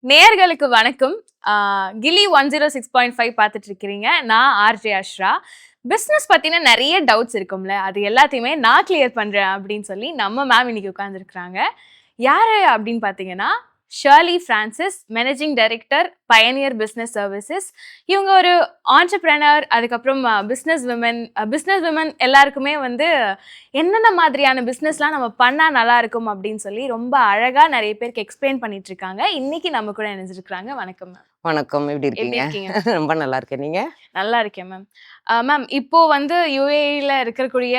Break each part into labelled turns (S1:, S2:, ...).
S1: நேயர்களுக்கு வணக்கம். கில்லி 106.5 பார்த்துட்டு இருக்கிறீங்க. நான் ஆர்ஜே அஷ்ரா. பிஸ்னஸ் பத்தின நிறைய டவுட்ஸ் இருக்கும்ல, அது எல்லாத்தையுமே நான் கிளியர் பண்றேன் அப்படின்னு சொல்லி நம்ம மேம் இன்னைக்கு உட்கார்ந்துருக்காங்க. யாரு அப்படின்னு பார்த்தீங்கன்னா, ஷர்லி பிரான்சிஸ், மேனேஜிங் டைரக்டர், பயனியர் பிஸ்னஸ் சர்வீசஸ். இவங்க ஒரு ஆண்டர்பிரினர், அதுக்கப்புறம் பிஸ்னஸ் விமன் எல்லாருக்குமே வந்து என்னென்ன மாதிரியான பிஸ்னஸ்லாம் நம்ம பண்ணால் நல்லா இருக்கும் அப்படின்னு சொல்லி ரொம்ப அழகாக நிறைய பேருக்கு எக்ஸ்பிளைன் பண்ணிட்டு இருக்காங்க. இன்னைக்கு நம்ம கூட இணைஞ்சிருக்கிறாங்க. வணக்கம் மேம்.
S2: வணக்கம். எப்படி
S1: எப்படி
S2: இருக்கீங்க?
S1: இருக்கீங்க?
S2: ரொம்ப நல்லா இருக்கேன். நீங்க?
S1: நல்லா இருக்கேன் மேம். மேம் இப்போ வந்து யுஏஇல இருக்கக்கூடிய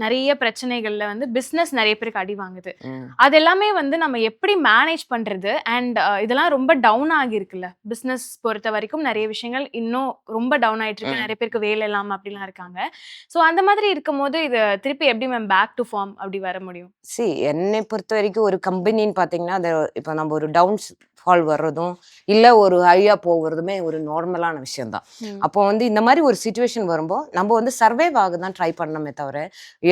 S1: நிறைய பிரச்சனைகள்ல வந்து பிஸ்னஸ் நிறைய பேருக்கு அடி வாங்குது. அது எல்லாமே வந்து நம்ம எப்படி மேனேஜ் பண்றது? அண்ட் இதெல்லாம் ரொம்ப டவுன் ஆகியிருக்குல்ல. பிஸ்னஸ் பொறுத்த வரைக்கும் நிறைய விஷயங்கள் இன்னும் ரொம்ப டவுன் ஆயிட்டு இருக்கு. நிறைய பேருக்கு வேலை இல்லாம அப்படிலாம் இருக்காங்க. ஸோ அந்த மாதிரி இருக்கும்போது இது திருப்பி எப்படி மேம் பேக் டு ஃபார்ம் அப்படி வர முடியும்?
S2: என்னை பொறுத்த வரைக்கும் ஒரு கம்பெனின்னு பார்த்தீங்கன்னா, அது இப்போ நம்ம ஒரு டவுன்ஸ் ஃபால் வர்றதும், இல்ல ஒரு ஹையா போகுறதுமே ஒரு நார்மலான விஷயம் தான். அப்போ வந்து இந்த மாதிரி ஒரு சிச்சுவேஷன் வரும்போது, நம்ம வந்து சர்வைவ் ஆக தான் ட்ரை பண்ணணுமே தவிர,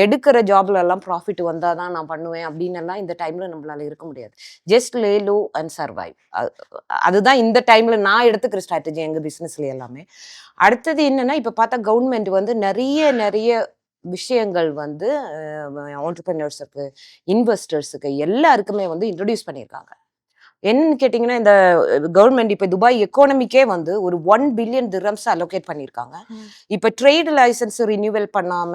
S2: எடுக்கிற ஜாப்ல எல்லாம் ப்ராஃபிட் வந்தா தான் நான் பண்ணுவேன் அப்படின்னு எல்லாம் இந்த டைம்ல நம்மளால இருக்க முடியாது. Just lay low and survive. அதுதான் இந்த டைம்ல நான் எடுத்துக்கிற ஸ்ட்ராட்டஜி எங்க பிசினஸ்ல எல்லாமே. அடுத்தது என்னன்னா, இப்ப பார்த்தா கவர்மெண்ட் வந்து நிறைய விஷயங்கள் வந்து ஆண்டர்பிரினர்ஸுக்கு, இன்வெஸ்டர்ஸுக்கு எல்லாருக்குமே வந்து இன்ட்ரடியூஸ் பண்ணியிருக்காங்க. என்னன்னு கேட்டிங்கன்னா, இந்த கவர்மெண்ட் இப்போ துபாய் எக்கானமிக்கே வந்து ஒரு 1 பில்லியன் திர்ஹம்ஸ் அலோகேட் பண்ணியிருக்காங்க. இப்போ ட்ரேட் லைசன்ஸ் ரினியூவல் பண்ணாம,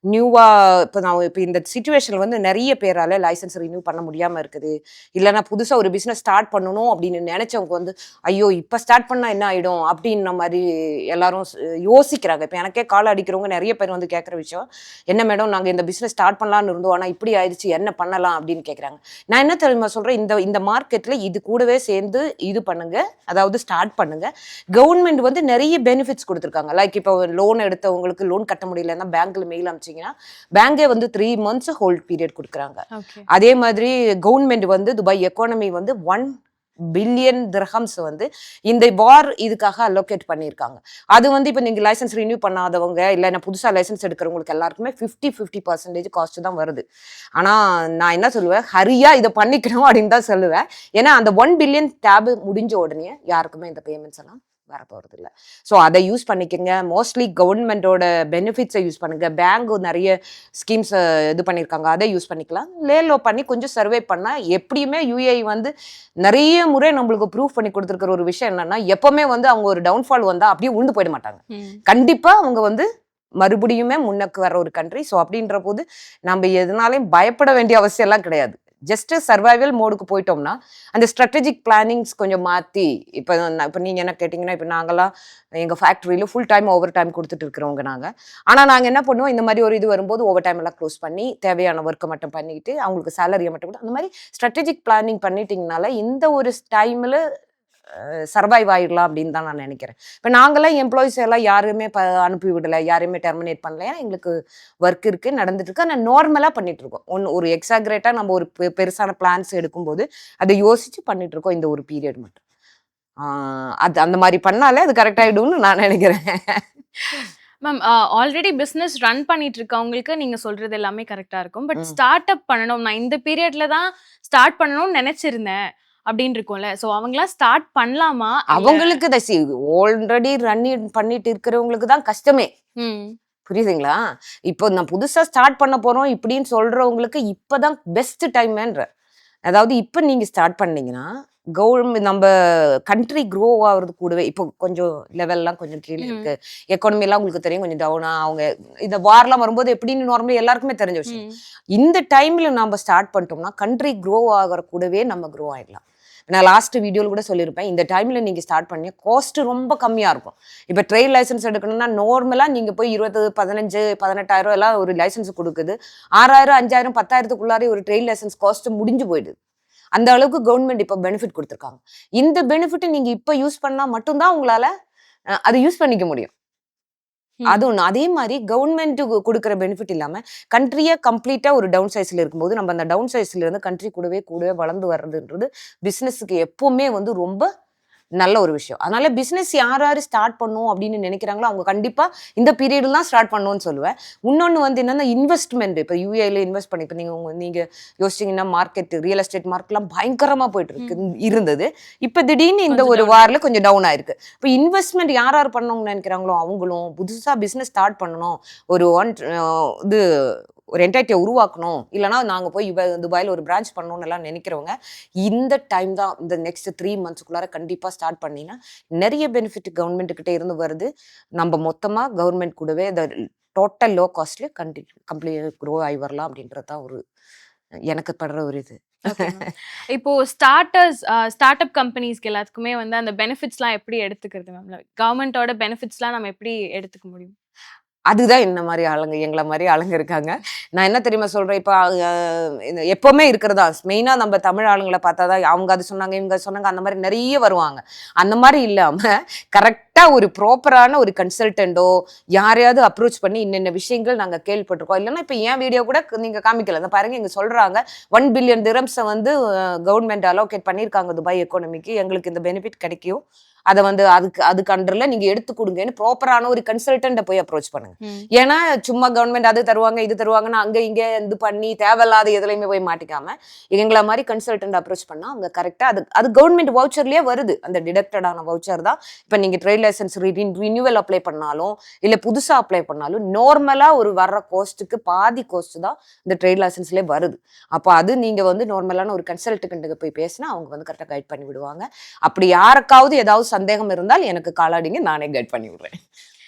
S2: நியூவா இப்போ இந்த சிச்சுவேஷன்ல வந்து நிறைய பேரால லைசன்ஸ் ரினியூ பண்ண முடியாம இருக்குது. இல்லைன்னா புதுசா ஒரு பிசினஸ் ஸ்டார்ட் பண்ணணும் அப்படின்னு நினைச்சவங்க வந்து, ஐயோ இப்போ ஸ்டார்ட் பண்ணா என்ன ஆயிடும் அப்படின்ற மாதிரி எல்லாரும் யோசிக்கிறாங்க. இப்போ எனக்கே கால் அடிக்கிறவங்க நிறைய பேர் வந்து கேட்குற விஷயம், என்ன மேடம் நாங்கள் இந்த பிசினஸ் ஸ்டார்ட் பண்ணலான்னு இருந்தோம், ஆனால் இப்படி ஆயிடுச்சு, என்ன பண்ணலாம் அப்படின்னு கேட்குறாங்க. நான் என்ன தெரியுமா சொல்றேன், இந்த மார்க்கெட்ல இது கூடவே சேர்ந்து இது பண்ணுங்க, அதாவது ஸ்டார்ட் பண்ணுங்க. கவர்மெண்ட் வந்து நிறைய பெனிஃபிட்ஸ் கொடுத்துருக்காங்க. லைக் இப்போ லோன் எடுத்தவங்களுக்கு லோன் கட்ட முடியலன்னா பேங்க்ல மெயில் அனுப்பிச்சிங்கன்னா பேங்கே வந்து 3 months ஹோல்ட் பீரியட் கொடுக்குறாங்க. அதே மாதிரி கவர்மெண்ட் வந்து துபாய் எக்கானமி வந்து 1 பில்லியன் திர்ஹம்ஸ் வந்து இந்த வார் இதுக்காக அலோகேட் பண்ணியிருக்காங்க. அது வந்து இப்போ நீங்கள் லைசன்ஸ் ரினியூ பண்ணாதவங்க இல்லை புதுசாக லைசன்ஸ் எடுக்கிறவங்களுக்கு எல்லாருக்குமே 50% காஸ்ட் தான் வருது. ஆனால் நான் என்ன சொல்லுவேன், ஹரியா இதை பண்ணிக்கணும் அப்படின்னு தான் சொல்லுவேன். ஏன்னா அந்த 1 பில்லியன் டேப் முடிஞ்ச உடனே யாருக்குமே இந்த பேமெண்ட்ஸ் எல்லாம் வரப்போகிறது இல்லை. ஸோ அதை யூஸ் பண்ணிக்கோங்க. மோஸ்ட்லி கவர்மெண்டோட பெனிஃபிட்ஸை யூஸ் பண்ணுங்க. பேங்க் நிறைய ஸ்கீம்ஸ் இது பண்ணியிருக்காங்க, அதை யூஸ் பண்ணிக்கலாம். லேலோ பண்ணி கொஞ்சம் சர்வே பண்ணால் எப்படியுமே யூஏஇ வந்து நிறைய முறை நம்மளுக்கு ப்ரூவ் பண்ணி கொடுத்துருக்கிற ஒரு விஷயம் என்னன்னா, எப்பவுமே வந்து அவங்க ஒரு டவுன்ஃபால் வந்தா அப்படியே உண்டு போயிட மாட்டாங்க. கண்டிப்பா அவங்க வந்து மறுபடியுமே முன்னுக்கு வர ஒரு கண்ட்ரி. ஸோ அப்படின்ற போது நம்ம எதனாலையும் பயப்பட வேண்டிய அவசியம் எல்லாம் கிடையாது. ஜஸ்ட் சர்வைவல் மோடுக்கு போயிட்டோம்னா அந்த ஸ்ட்ராட்டஜிக் பிளானிங்ஸ் கொஞ்சம் மாற்றி, இப்போ நீங்கள் என்ன கேட்டிங்கன்னா, இப்போ நாங்கள்லாம் எங்கள் ஃபேக்ட்ரியில் ஃபுல் டைம் ஓவர் டைம் கொடுத்துட்டு இருக்கிறவங்க நாங்கள். ஆனால் நாங்கள் என்ன பண்ணுவோம், இந்த மாதிரி ஒரு இது வரும்போது ஓவர் டைம் எல்லாம் க்ளோஸ் பண்ணி தேவையான ஒர்க்கை மட்டும் பண்ணிக்கிட்டு அவங்களுக்கு சேலரியை மட்டும் கூட அந்த மாதிரி ஸ்ட்ராட்டஜிக் பிளானிங் பண்ணிட்டீங்கனால இந்த ஒரு டைமில் சர்வைவ் ஆயிடலாம் அப்படின்னு தான் நான் நினைக்கிறேன். இப்போ நாங்களாம் எம்ப்ளாயிஸ் எல்லாம் யாருமே அனுப்பி விடலை, யாரையுமே டெர்மினேட் பண்ணல. ஏன்னா எங்களுக்கு ஒர்க் இருக்குது, நடந்துட்டு இருக்கு. ஆனால் நார்மலாக பண்ணிட்டு இருக்கோம். ஒரு எக்ஸாக்ரேட்டாக நம்ம ஒரு பெருசான பிளான்ஸ் எடுக்கும்போது அதை யோசிச்சு பண்ணிட்டு இருக்கோம் இந்த ஒரு பீரியட் மட்டும். அது அந்த மாதிரி பண்ணாலே அது கரெக்ட் ஆகிடும்னு நான் நினைக்கிறேன்.
S1: மேம், ஆல்ரெடி பிஸ்னஸ் ரன் பண்ணிட்டு இருக்கவங்களுக்கு நீங்க சொல்றது எல்லாமே கரெக்டா இருக்கும். பட் ஸ்டார்ட் அப் பண்ணணும், நான் இந்த பீரியட்ல தான் ஸ்டார்ட் பண்ணணும்னு நினைச்சிருந்தேன் அப்படின்னு இருக்கும்ல. ஸோ அவங்களாம் ஸ்டார்ட் பண்ணலாமா?
S2: அவங்களுக்கு ஆல்ரெடி ரன் பண்ணிட்டு இருக்கிறவங்களுக்கு தான் கஷ்டமே. புரியுதுங்களா? இப்போ நான் புதுசா ஸ்டார்ட் பண்ண போறோம் இப்படின்னு சொல்றவங்களுக்கு இப்பதான் பெஸ்ட் டைம்ன்ற. அதாவது இப்போ நீங்க ஸ்டார்ட் பண்ணீங்கன்னா கவர்மெண்ட் நம்ம கண்ட்ரி க்ரோ ஆகுறது கூடவே இப்போ கொஞ்சம் லெவல்லாம் கொஞ்சம் கீழே இருக்கு. எக்கானமி எல்லாம் உங்களுக்கு தெரியும், கொஞ்சம் டவுனா அவங்க இந்த வார்லாம் வரும்போது எப்படின்னு நார்மலி எல்லாருக்குமே தெரிஞ்ச விஷயம். இந்த டைம்ல நம்ம ஸ்டார்ட் பண்ணிட்டோம்னா கண்ட்ரி க்ரோ ஆகிற கூடவே நம்ம க்ரோ ஆயிடலாம். நான் லாஸ்ட் வீடியோவில் கூட சொல்லியிருப்பேன், இந்த டைமில் நீங்கள் ஸ்டார்ட் பண்ணி காஸ்ட் ரொம்ப கம்மியாக இருக்கும். இப்போ ட்ரேட் லைசன்ஸ் எடுக்கணும்னா நார்மலாக நீங்கள் போய் 20, 15, 18,000 எல்லாம் ஒரு லைசன்ஸ் கொடுக்குது. 6,000, 5,000, 10,000க்குள்ளாரே ஒரு ட்ரேட் லைசன்ஸ் காஸ்ட் முடிஞ்சு போயிடுது. அந்த அளவுக்கு கவர்மெண்ட் இப்போ பெனிஃபிட் கொடுத்துருக்காங்க. இந்த பெனிஃபிட்டை நீங்கள் இப்போ யூஸ் பண்ணால் மட்டும்தான் உங்களால் அதை யூஸ் பண்ணிக்க முடியும். அது ஒண்ணு. அதே மாதிரி கவர்மெண்ட் கொடுக்குற பெனிஃபிட் இல்லாம கண்ட்ரியே கம்ப்ளீட்டா ஒரு டவுன் சைஸ்ல இருக்கும்போது நம்ம அந்த டவுன் சைஸ்ல இருந்து கண்ட்ரி கூடவே வளர்ந்து வர்றதுன்றது பிசினஸுக்கு எப்பவுமே வந்து ரொம்ப நல்ல ஒரு விஷயம். அதனால பிசினஸ் யார் யாரு ஸ்டார்ட் பண்ணும் அப்படின்னு நினைக்கிறாங்களோ அவங்க கண்டிப்பா இந்த பீரியட்ல தான் ஸ்டார்ட் பண்ணணும்னு சொல்லுவேன். இன்னொன்னு வந்து என்னன்னா இன்வெஸ்ட்மெண்ட். இப்ப யுஏல இன்வெஸ்ட் பண்ணி இப்ப நீங்க யோசிச்சீங்கன்னா மார்க்கெட் ரியல் எஸ்டேட் மார்க்கெட்லாம் பயங்கரமா போயிட்டு இருந்தது. இப்ப திடீர்னு இந்த ஒரு வார்ல கொஞ்சம் டவுன் ஆயிருக்கு. இப்ப இன்வெஸ்ட்மெண்ட் யார் யார் பண்ணணும்னு நினைக்கிறாங்களோ அவங்களும் புதுசா பிசினஸ் ஸ்டார்ட் பண்ணணும். ஒரு இது ஒரு என்டைட்டியை உருவாக்கணும், இல்லைனா நாங்க போய் துபாயில் ஒரு பிரான்ச் பண்ணணும்னு எல்லாம் நினைக்கிறவங்க இந்த டைம் தான், இந்த நெக்ஸ்ட் 3 மந்த்ஸ்க்குள்ளார கண்டிப்பா ஸ்டார்ட் பண்ணீங்கன்னா நிறைய பெனிஃபிட் கவர்மெண்ட் கிட்ட இருந்து வருது. நம்ம மொத்தமா கவர்மெண்ட் கூடவே இந்த டோட்டல் லோ காஸ்ட்ல கம்ப்ளீட் க்ரோ ஆகி வரலாம் அப்படின்றது தான் ஒரு எனக்கு படுற ஒரு இது.
S1: இப்போ ஸ்டார்ட் அப் கம்பெனிஸ்க்கு எல்லாத்துக்குமே வந்து அந்த பெனிஃபிட்ஸ்லாம் எப்படி எடுத்துக்கிறது மேம்? கவர்மெண்டோட பெனிஃபிட்ஸ்லாம் நம்ம எப்படி எடுத்துக்க முடியும்?
S2: அதுதான் என்ன மாதிரி ஆளுங்க, எங்களை மாதிரி ஆளுங்க இருக்காங்க. நான் என்ன தெரியுமா சொல்றேன், இப்போ எப்பவுமே இருக்கிறதா மெயினா நம்ம தமிழ் ஆளுங்களை பார்த்தாதான் அவங்க அது சொன்னாங்க இவங்க சொன்னாங்க அந்த மாதிரி நிறைய வருவாங்க. அந்த மாதிரி இல்லாம கரெக்டா ஒரு ப்ராப்பரான ஒரு கன்சல்டண்டோ யாரையாவது அப்ரோச் பண்ணி இன்னென்ன விஷயங்கள் நாங்க கேள்விப்பட்டிருக்கோம். இல்லைன்னா இப்போ என் வீடியோ கூட நீங்க காமிக்கல, பாருங்க இங்க சொல்றாங்க 1 பில்லியன் திரம்ஸை வந்து கவர்மெண்ட் அலோகேட் பண்ணியிருக்காங்க துபாய் எக்கானமிக்கு, எங்களுக்கு இந்த பெனிஃபிட் கிடைக்கும், அதை வந்து அதுக்கு அண்டர்ல நீங்க எடுத்து கொடுங்கன்னு ப்ராப்பரான ஒரு கன்சல்டன்ட்டை போய் அப்ரோச் பண்ணுங்க. ஏன்னா சும்மா கவர்மெண்ட் அது தருவாங்க இது தருவாங்கன்னு அங்க இங்க இது பண்ணி தேவையில்லாத எதுலையுமே போய் மாட்டிக்காம எங்களை மாதிரி கன்சல்டன்ட் அப்ரோச் பண்ணா அவங்க கரெக்டா அது கவர்மெண்ட் வவுச்சர்லயே வருது. அந்த டிடக்டடான வவுச்சர் தான். இப்ப நீங்க ட்ரேட் லைசன்ஸ் ரினியூவல் அப்ளை பண்ணாலும் இல்ல புதுசா அப்ளை பண்ணாலும் நார்மலா ஒரு வர்ற கோஸ்ட்டுக்கு பாதி கோஸ்ட் தான் இந்த ட்ரேட் லைசன்ஸ்லேயே வருது. அப்போ அது நீங்க வந்து நார்மலான ஒரு கன்சல்டன்ட்டுக்கு போய் பேசினா அவங்க வந்து கரெக்டாக கைட் பண்ணி விடுவாங்க. அப்படி யாருக்காவது ஏதாவது சந்தேகம் இருந்தால் எனக்கு காலாடிங்க, நானே கைட் பண்ணி விடுறேன்.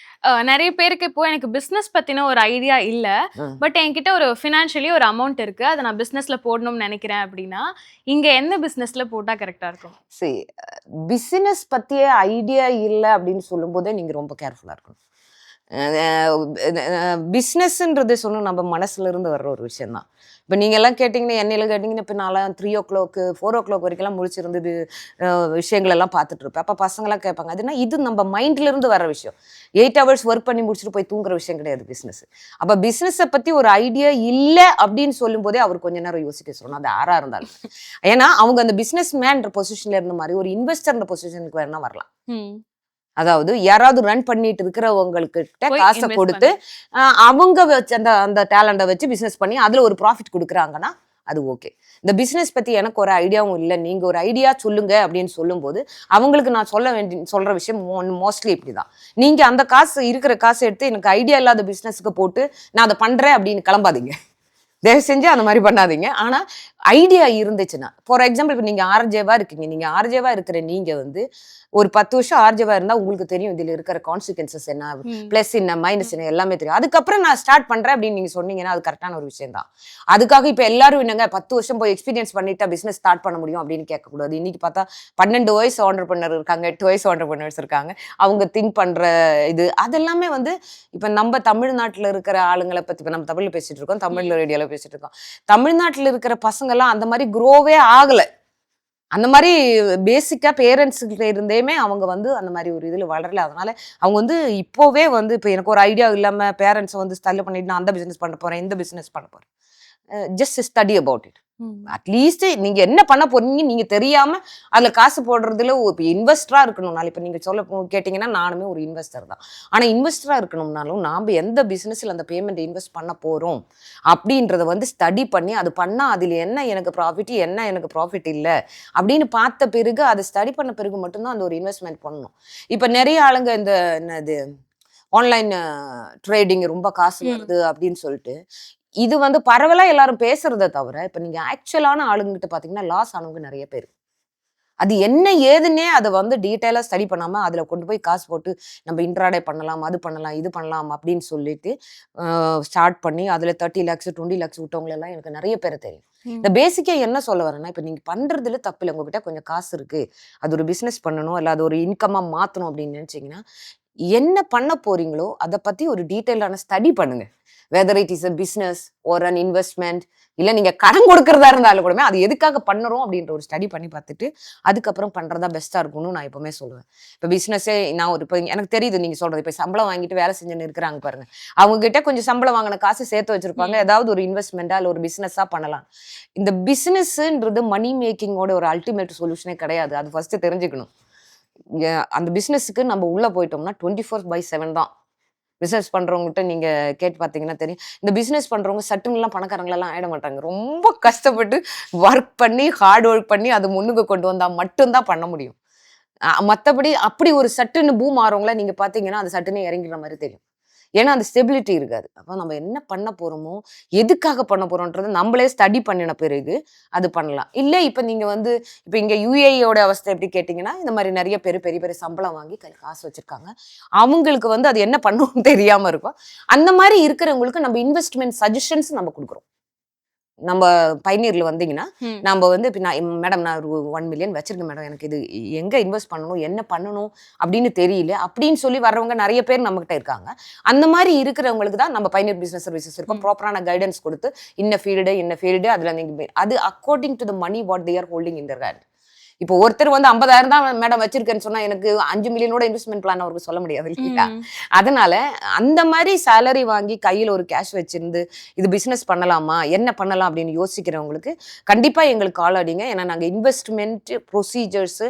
S1: நிறைய பேருக்கு இப்போ எனக்கு பிசினஸ் பத்தின ஒரு ஐடியா இல்ல, பட் என்கிட்ட ஒரு ஃபினான்ஷியலி ஒரு அமௌண்ட் இருக்கு, அதை நான் பிசினஸ்ல போடணும்னு நினைக்கிறேன் அப்படின்னா இங்க என்ன பிசினஸ்ல போட்டா கரெக்டா இருக்கும்? சரி,
S2: பிசினஸ் பத்திய ஐடியா இல்லை அப்படின்னு சொல்லும் போதே நீங்க ரொம்ப கேர்ஃபுல்லா இருக்கணும். பிஸ்னஸ்ன்றது சொன்னால் நம்ம மனசுல இருந்து வர்ற ஒரு விஷயம் தான். இப்போ நீங்கள் எல்லாம் கேட்டிங்கன்னா என்னையில் கேட்டிங்கன்னா இப்போ நான்லாம் 3 o'clock 4 o'clock வரைக்கும்லாம் முடிச்சிருந்து விஷயங்கள் எல்லாம் பார்த்துட்டு இருப்பேன். அப்போ பசங்களாம் கேட்பாங்க, அதுனா இது நம்ம மைண்ட்ல இருந்து வர விஷயம். 8 hours ஒர்க் பண்ணி முடிச்சுட்டு போய் தூங்குற விஷயம் கிடையாது பிஸ்னஸ். அப்போ பிஸ்னஸை பற்றி ஒரு ஐடியா இல்லை அப்படின்னு சொல்லும் போதே அவர் கொஞ்ச நேரம் யோசிக்க சொல்லணும், அது யாராக இருந்தாலும். ஏன்னா அவங்க அந்த பிஸ்னஸ் மேன்ற பொசிஷன்ல இருந்த மாதிரி ஒரு இன்வெஸ்டர்ன்ற பொசிஷனுக்கு வேணா வரலாம். அதாவது யாராவது ரன் பண்ணிட்டு இருக்கிறவங்ககிட்ட காசை கொடுத்து அவங்க வச்சு அந்த டேலண்ட்டை வச்சு பிசினஸ் பண்ணி அதுல ஒரு ப்ராஃபிட் கொடுக்குறாங்கன்னா அது ஓகே. இந்த பிசினஸ் பத்தி எனக்கு ஒரு ஐடியாவும் இல்லை, நீங்க ஒரு ஐடியா சொல்லுங்க அப்படின்னு சொல்லும்போது அவங்களுக்கு நான் சொல்ற விஷயம் மோஸ்ட்லி இப்படிதான். நீங்க அந்த இருக்கிற காசை எடுத்து எனக்கு ஐடியா இல்லாத பிசினஸ்க்கு போட்டு நான் அதை பண்றேன் அப்படின்னு கிளம்பாதீங்க. தயவு செஞ்சு அந்த மாதிரி பண்ணாதீங்க. ஆனா ஐடியா இருந்துச்சுன்னா, ஃபார் எக்ஸாம்பிள் இப்போ நீங்க ஆர்ஜேவா இருக்கீங்க, நீங்க ஆர்ஜேவா இருக்கிற நீங்க வந்து ஒரு 10 வருஷம் ஆர்ஜேவா இருந்தா உங்களுக்கு தெரியும் இதுல இருக்கிற கான்சிக்வன்சஸ் என்ன, பிளஸ் என்ன மைனஸ் என்ன எல்லாமே தெரியும். அதுக்கப்புறம் நான் ஸ்டார்ட் பண்றேன் அப்படின்னு நீங்க சொன்னீங்கன்னா அது கரெக்டான ஒரு விஷயம் தான். அதுக்காக இப்ப எல்லாரும் என்னங்க 10 வருஷம் போய் எக்ஸ்பீரியன்ஸ் பண்ணிட்டா பிசினஸ் ஸ்டார்ட் பண்ண முடியும் அப்படின்னு கேட்கக்கூடாது. இன்னைக்கு பார்த்தா 12 வயசு ஆண்டர்பிரனர் இருக்காங்க, 8 வயசு ஆண்டர்பிரனர்ஸ் இருக்காங்க. அவங்க திங்க் பண்ற இது அதெல்லாமே வந்து இப்ப நம்ம தமிழ்நாட்டுல இருக்கிற ஆளுங்களை பத்தி இப்ப நம்ம தமிழ்ல பேசிட்டு இருக்கோம், தமிழ்ல ரேடியோல பேசிட்டு இருக்கோம். தமிழ்நாட்டுல இருக்கிற பசங்க எல்லாம் அந்த மாதிரி குரோவே ஆகல. அந்த மாதிரி பேசிக்கா பேரண்ட்ஸ் கிட்ட இருந்தேமே அவங்க வந்து அந்த மாதிரி ஒரு இதுல வளரல. அதனால அவங்க வந்து இப்போவே வந்து இப்போ எனக்கு ஒரு ஐடியா இல்லாம பேரண்ட்ஸ் வந்து ஸ்டைல் பண்ணிட்டு நான் அந்த பிசினஸ் பண்ண போறேன் இந்த பிசினஸ் பண்ண போறேன், just study about it. At least நீங்க என்ன பண்ண போறீங்க நீங்க தெரியாம அதுல காசு போடுறதுல இன்வெஸ்டரா இருக்கணும். இப்ப நீங்க சொல்ல கேட்டீங்கன்னா நானுமே ஒரு இன்வெஸ்டர் தான். ஆனா இன்வெஸ்டரா இருக்கணும்னாலும் நாம எந்த பிசினஸ்ல அந்த பேமெண்ட் இன்வெஸ்ட் பண்ண போறோம் அப்படின்றத வந்து ஸ்டடி பண்ணி அது பண்ணா அதுல என்ன எனக்கு ப்ராஃபிட் என்ன எனக்கு ப்ராஃபிட் இல்லை அப்படின்னு பார்த்த பிறகு அதை ஸ்டடி பண்ண பிறகு மட்டும்தான் அந்த ஒரு இன்வெஸ்ட்மெண்ட் பண்ணணும். இப்ப நிறைய ஆளுங்க இந்த என்னது ஆன்லைன் ட்ரேடிங் ரொம்ப காசு வருது அப்படின்னு சொல்லிட்டு இது வந்து பரவலா எல்லாரும் பேசுறதை தவிர இப்ப நீங்க ஆக்சுவலான ஆளுங்கிட்ட பாத்தீங்கன்னா லாஸ் ஆனவங்க நிறைய பேர். அது என்ன ஏதுன்னே அதை வந்து டீட்டெயிலா ஸ்டடி பண்ணாம அதுல கொண்டு போய் காசு போட்டு நம்ம இன்ட்ராடே பண்ணலாம் அது பண்ணலாம் இது பண்ணலாம் அப்படின்னு சொல்லிட்டு ஸ்டார்ட் பண்ணி அதுல 30 lakhs 20 lakhs விட்டவங்க எல்லாம் எனக்கு நிறைய பேர் தெரியும். இந்த பேசிக்கா என்ன சொல்ல வரேன்னா இப்ப நீங்க பண்றதுல தப்பு இல்லை, உங்ககிட்ட கொஞ்சம் காசு இருக்கு அது ஒரு பிசினஸ் பண்ணணும் இல்ல அது ஒரு இன்கமா மாத்தணும் அப்படின்னு நினைச்சீங்கன்னா என்ன பண்ண போறீங்களோ அதை பத்தி ஒரு டீட்டெயிலான ஸ்டடி பண்ணுங்க. Whether it is a business ஒரு அன் இன்வெஸ்ட்மெண்ட் இல்லை நீங்க கடன் கொடுக்கறதா இருந்தாலும் கூட அது எதுக்காக பண்ணுறோம் அப்படின்ற ஒரு ஸ்டடி பண்ணி பார்த்துட்டு அதுக்கப்புறம் பண்றதா பெஸ்டா இருக்கும்னு நான் எப்பவுமே சொல்லுவேன். இப்போ பிஸ்னஸே நான் ஒரு இப்போ எனக்கு தெரியுது நீங்க சொல்றது, இப்போ சம்பளம் வாங்கிட்டு வேலை செஞ்சுன்னு இருக்கிறாங்க பாருங்க, அவங்க கிட்ட கொஞ்சம் சம்பளம் வாங்கின காசு சேர்த்து வச்சிருப்பாங்க, ஏதாவது ஒரு இன்வெஸ்ட்மெண்டா இல்லை ஒரு பிசினஸா பண்ணலாம். இந்த பிசினஸ்ன்றது மணி மேக்கிங்கோட ஒரு அல்டிமேட் சொல்யூஷனே கிடையாது, அது ஃபர்ஸ்ட் தெரிஞ்சுக்கணும். அந்த பிசினஸ்க்கு நம்ம உள்ள போயிட்டோம்னா 24/7 தான். பிசினஸ் பண்றவங்ககிட்ட நீங்க கேட்டு பார்த்தீங்கன்னா தெரியும். இந்த பிசினஸ் பண்றவங்க சட்டுன்னுலாம் பணக்காரங்களெல்லாம் ஆயிட மாட்டாங்க. ரொம்ப கஷ்டப்பட்டு ஒர்க் பண்ணி, ஹார்ட் ஒர்க் பண்ணி அது முன்னுக்கு கொண்டு வந்தா மட்டும் தான் பண்ண முடியும். மத்தபடி அப்படி ஒரு சட்டுன்னு பூம் ஆறவங்கள நீங்க பார்த்தீங்கன்னா, அது சட்டுன்னு இறங்கிற மாரி தெரியும். ஏன்னா, அந்த ஸ்டெபிலிட்டி இருக்காது. அப்ப நம்ம என்ன பண்ண போறோமோ, எதுக்காக பண்ண போறோம்ன்றத நம்மளே ஸ்டடி பண்ணின பிறகு அது பண்ணலாம். இல்ல இப்ப நீங்க வந்து இப்ப இங்க யுஏஇயோட அவஸ்தை எப்படி கேட்டீங்கன்னா, இந்த மாரி நெறைய பேரு பெரிய பெரிய சம்பளம் வாங்கி கையில காசு வச்சிருக்காங்க. அவங்களுக்கு வந்து அது என்ன பண்ணணும்னு தெரியாம இருக்கும். அந்த மாரி இருக்கிறவங்களுக்கு நம்ம இன்வெஸ்ட்மென்ட் சஜஷன்ஸ் நம்ம குடுக்குறோம். நம்ம பயனீர்ல வந்தீங்கன்னா,
S1: ம்.
S2: நம்ப வந்து இப்ப மேடம் நான் ஒரு 1 மில்லியன் வச்சிருக்கேன் மேடம். எனக்கு இது எங்க இன்வெஸ்ட் பண்ணணும்? என்ன பண்ணணும்? அப்படின்னு தெரியல. அப்படின்னு சொல்லி வர்றவங்க நெறைய பேர் நம்மகிட்ட இருக்காங்க. அந்த மாரி இருக்கிறவங்களுக்கு தான் நம்ம பயனீர் பிசினஸ் சர்வீசஸ் இருக்கும்.
S1: ம்.
S2: ப்ராப்பரான கைடன்ஸ் குடுத்து, இன்ன ஃபீல்டு அதுல நீங்க அது according to the money what they are holding in their hand. இப்போ ஒருத்தர் வந்து 50,000 தான் மேடம் வச்சிருக்கேன்னு சொன்னா, எனக்கு 5 மில்லியனோட இன்வெஸ்ட்மென்ட் பிளான் அவருக்கு சொல்ல முடியாது இல்லையா?
S1: ம்.
S2: அதனால அந்த மாரி சேலரி வாங்கி கையில ஒரு கேஷ் வச்சிருந்து, இது பிசினஸ் பண்ணலாமா? என்ன பண்ணலாம்? அப்படின்னு யோசிக்கிறவங்களுக்கு, கண்டிப்பா எங்களுக்கு கால் அடிங்க. ஏன்னா நாங்க investment procedures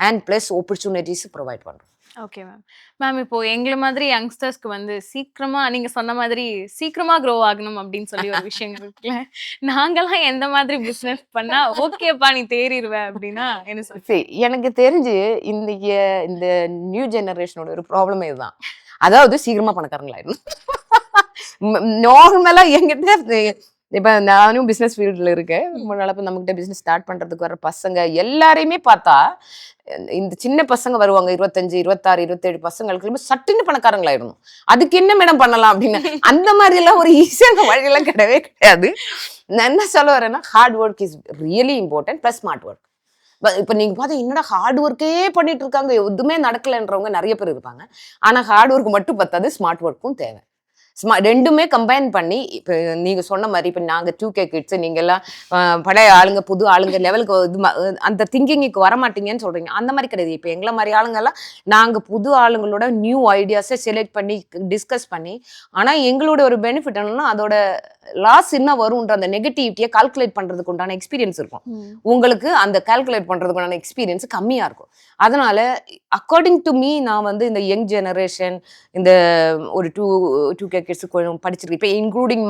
S2: and plus opportunities provide பண்றோம்.
S1: Okay ma'am. மேம் இப்போ எங்கள மாதிரி யங்ஸ்டர்ஸ்க்கு வந்து சீக்கிரமா நீங்க சொன்ன மாதிரி சீக்கிரமா க்ரோ ஆகணும் அப்படின்னு சொல்லி ஒரு விஷயம் இருக்குல்ல. நாங்கலாம் எந்த மாதிரி பிசினஸ் பண்ணா ஓகேப்பா நீ தேறிருவ அப்படின்னா என்ன சொல்வீங்க?
S2: எனக்கு தெரிஞ்சு இன்னைக்கு இந்த நியூ ஜெனரேஷனோட ஒரு ப்ராப்ளமே இதுதான். அதாவது சீக்கிரமா பணக்காரங்களாயிடணும். நார்மலா என்கிட்ட இப்ப நானும் பிசினஸ் ஃபீல்டுல இருக்கேன். ரொம்ப நாளா இப்ப நம்மகிட்ட பிசினஸ் ஸ்டார்ட் பண்றதுக்கு வர பசங்க எல்லாரையுமே பார்த்தா, இந்த சின்ன பசங்க வருவாங்க 25, 26, 27 பசங்களுக்கு சட்டுன்னு பணக்காரங்களாயிடணும். அதுக்கு என்ன மேடம் பண்ணலாம் அப்படின்னு. அந்த மாதிரி எல்லாம் ஒரு ஈஸியான வழியெல்லாம் கிடையவே கிடையாது. நான் என்ன சொல்ல வரேன்னா, hard work is really important plus smart work. இப்ப நீங்க பார்த்தா என்னடா ஹார்ட் ஒர்க்கே பண்ணிட்டு இருக்காங்க. எதுவுமே நடக்கலன்றவங்க நெறைய பேர் இருப்பாங்க. ஆனா ஹார்ட் ஒர்க் மட்டும் பத்தாது. ஸ்மார்ட் ஒர்க்கும் தேவை. 2மே கம்பைன் பண்ணி இப்ப நீங்க சொன்ன மாரி இப்ப நாங்க 2K கிட்ஸ் நீங்கலாம் பழைய ஆளுங்க, புது ஆளுங்க லெவலுக்கு இது அந்த திங்கிங்க்கு வரமாட்டீங்கன்னு சொல்றீங்க. அந்த மாரி கிடையாது. இப்ப எங்கள மாரி ஆளுங்கலாம் நாங்க புது ஆளுங்களோட நியூ ஐடியாஸ செலக்ட் பண்ணி டிஸ்கஸ் பண்ணி, ஆனா எங்களோட ஒரு பெனிஃபிட் என்னன்னா, அதோட லாஸ் என்ன வரும்ன்ற அந்த நெகட்டிவிட்டிய கால்குலேட் பண்றதுக்கு உண்டான எக்ஸ்பீரியன்ஸ் இருக்கும்.
S1: ம்.
S2: உங்களுக்கு அந்த கால்குலேட் பண்றதுக்கு உண்டான எக்ஸ்பீரியன்ஸ் கம்மியா இருக்கும். அதனால அக்கார்டிங் டூ மீ நான் வந்து இந்த யங் ஜெனரேஷன் இந்த ஒரு 2K கிட்ஸ் கொஞ்சம் படிச்சிருக்கேன். இப்ப இன்க்ளூடிங்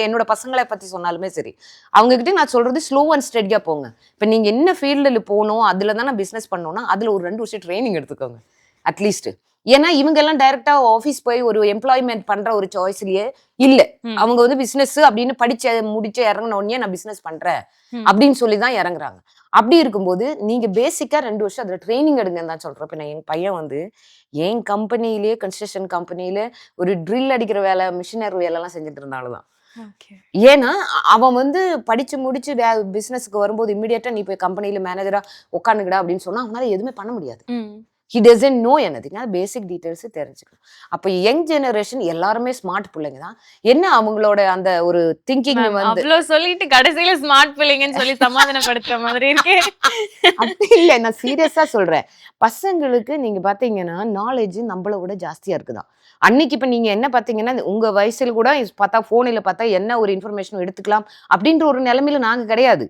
S2: என்னோட பசங்கள பத்தி சொன்னாலுமே சரி. அவங்க கிட்ட நான் சொல்றது ஸ்லோ அண்ட் ஸ்டெடியா போங்க. இப்ப நீங்க என்ன ஃபீல்டுல போணும், அதுல தான் நான் பிசினஸ் பண்ணணும்னா, அதுல ஒரு 2 வருஷம் ட்ரெய்னிங் எடுத்துக்கோங்க. அட்லீஸ்ட். ஏன்னா இவங்க எல்லாம் டைரக்ட்டா ஆபீஸ் போய் ஒரு எம்ப்ளாய்மென்ட் பண்ற ஒரு சாய்ஸ்லயே இல்ல.
S1: ம்.
S2: அவங்க வந்து பிசினஸ் அப்படின்னு படிச்சு முடிச்சு இறங்குன உடனே நான் பிசினஸ் பண்றேன்
S1: ம்.
S2: அப்படின்னு சொல்லி தான் இறங்குறாங்க. அப்படி இருக்கும்போது நீங்க பேசிக்கா 2 வருஷம் அதுல ட்ரெய்னிங் எடுங்கன்னு தான் சொல்றேன். இப்ப நான் என் பையன் வந்து என் கம்பெனியிலேயே கன்ஸ்ட்ரக்ஷன் கம்பெனியில ஒரு ட்ரில் அடிக்கிற வேலை, மிஷினரி வேலைலாம் செஞ்சுட்டு இருந்த ஆளு தான்.
S1: ஓகே.
S2: ஏன்னா, அவன் வந்து படிச்சு முடிச்சு பிசினஸ்க்கு வரும்போது இம்மீடியட்டா நீ போய் கம்பெனில மேனேஜரா உட்காந்துக்கடா அப்படின்னு சொன்னா, அவனால எதுவுமே பண்ண முடியாது.
S1: ம்.
S2: He doesn't know anything. அது பேசிக் டீடைல்ஸ் தெரிஞ்சுக்கணும். அப்ப யங் ஜெனரேஷன் எல்லாருமே ஸ்மார்ட் புள்ளைங்க தான். என்ன அவங்களோட அந்த ஒரு திங்கிங்
S1: மேம்
S2: வந்து
S1: அவ்ளோ சொல்லிட்டு கடைசியில ஸ்மார்ட் பிள்ளைங்கன்னு சொல்லி சமாதானப்படுத்துற மாதிரி இருக்கே.
S2: அப்படி இல்ல. நான் சீரியஸா சொல்றேன். பசங்களுக்கு நீங்க பார்த்தீங்கன்னா, நாலேட்ஜ் நம்மள விட ஜாஸ்தியா இருக்குதாம். அன்னைக்கு இப்ப நீங்க என்ன பார்த்தீங்கன்னா, உங்க வயசுல கூட பார்த்தா ஃபோன்ல பார்த்தா என்ன ஒரு இன்ஃபர்மேஷனும் எடுத்துக்கலாம் அப்படின்ற ஒரு நிலைமையில நாங்க கிடையாது.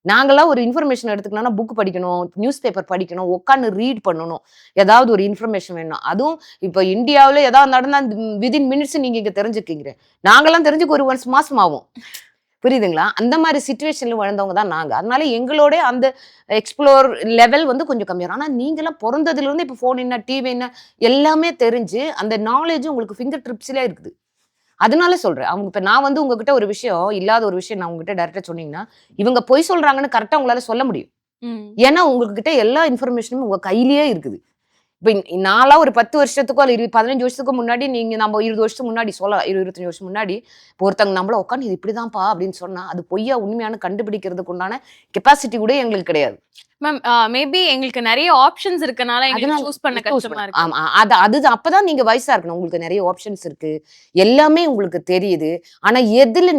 S2: நாங்கலாம் ஒரு இன்ஃபர்மேஷன் எடுத்துக்கணும்னா புக் படிக்கணும், நியூஸ் பேப்பர் படிக்கணும், உட்கார்ந்து ரீட் பண்ணணும். ஏதாவது ஒரு இன்ஃபர்மேஷன் வேணும். அதுவும் இப்ப இந்தியாவுல ஏதாவது நடந்தா வித்தின் மினிட்ஸ் நீங்க இங்க தெரிஞ்சுக்கிறீங்க. நாங்கலாம் தெரிஞ்சுக்க ஒரு 1 மாசம் ஆகும். புரியுதுங்களா? அந்த மாரி சிச்சுவேஷன்ல வளர்ந்தவங்க தான் நாங்க. அதனால எங்களோட அந்த எக்ஸ்ப்ளோர் லெவல் வந்து கொஞ்சம் கம்மியா இருக்கும். ஆனா நீங்கலாம் பொறந்ததுலருந்து இப்ப ஃபோன் என்ன, டிவி என்ன எல்லாமே தெரிஞ்சு, அந்த நாலேட்ஜ் உங்களுக்கு ஃபிங்கர் டிப்ஸ்லயே இருக்குது. அதனால சொல்றேன். அவங்க இப்ப நான் வந்து உங்ககிட்ட ஒரு விஷயம், இல்லாத ஒரு விஷயம் நான் உங்ககிட்ட டைரக்ட்டா சொன்னீங்கன்னா, இவங்க பொய் சொல்றாங்கன்னு கரெக்ட்டா உங்களால சொல்ல முடியும்.
S1: ம்.
S2: ஏன்னா உங்ககிட்ட எல்லா இன்ஃபர்மேஷனும் உங்க கையிலேயே இருக்குது. இப்ப நான்லாம் ஒரு 10 வருஷத்துக்கோ, இல்ல 15 வருஷத்துக்கு முன்னாடி நம்ம 20 வருஷத்துக்கு முன்னாடி சொல்லலாம். 20, 25 வருஷம் முன்னாடி இப்போ ஒருத்தவங்க நம்மள உட்காந்து இது இப்படிதான்ப்பா அப்படின்னு சொன்னா, அது பொய்யா உண்மையான்னு கண்டுபிடிக்கிறதுக்கு உண்டான கெப்பாசிட்டி கூட எங்களுக்கு கிடையாது.
S1: மேம் மேபி எங்களுக்கு நெறைய ஆப்ஷன்ஸ் இருக்கனால எங்களுக்கு
S2: அதனால
S1: சூஸ் பண்ண
S2: சூஸ்
S1: கஷ்டமா
S2: பண்ண
S1: இருக்கு.
S2: ஆமா. அதுதான் அப்பதான் நீங்க வயசா இருக்கணும். உங்களுக்கு நெறைய ஆப்ஷன்ஸ் இருக்கு. எல்லாமே உங்களுக்கு தெரியுது. ஆனா எதுல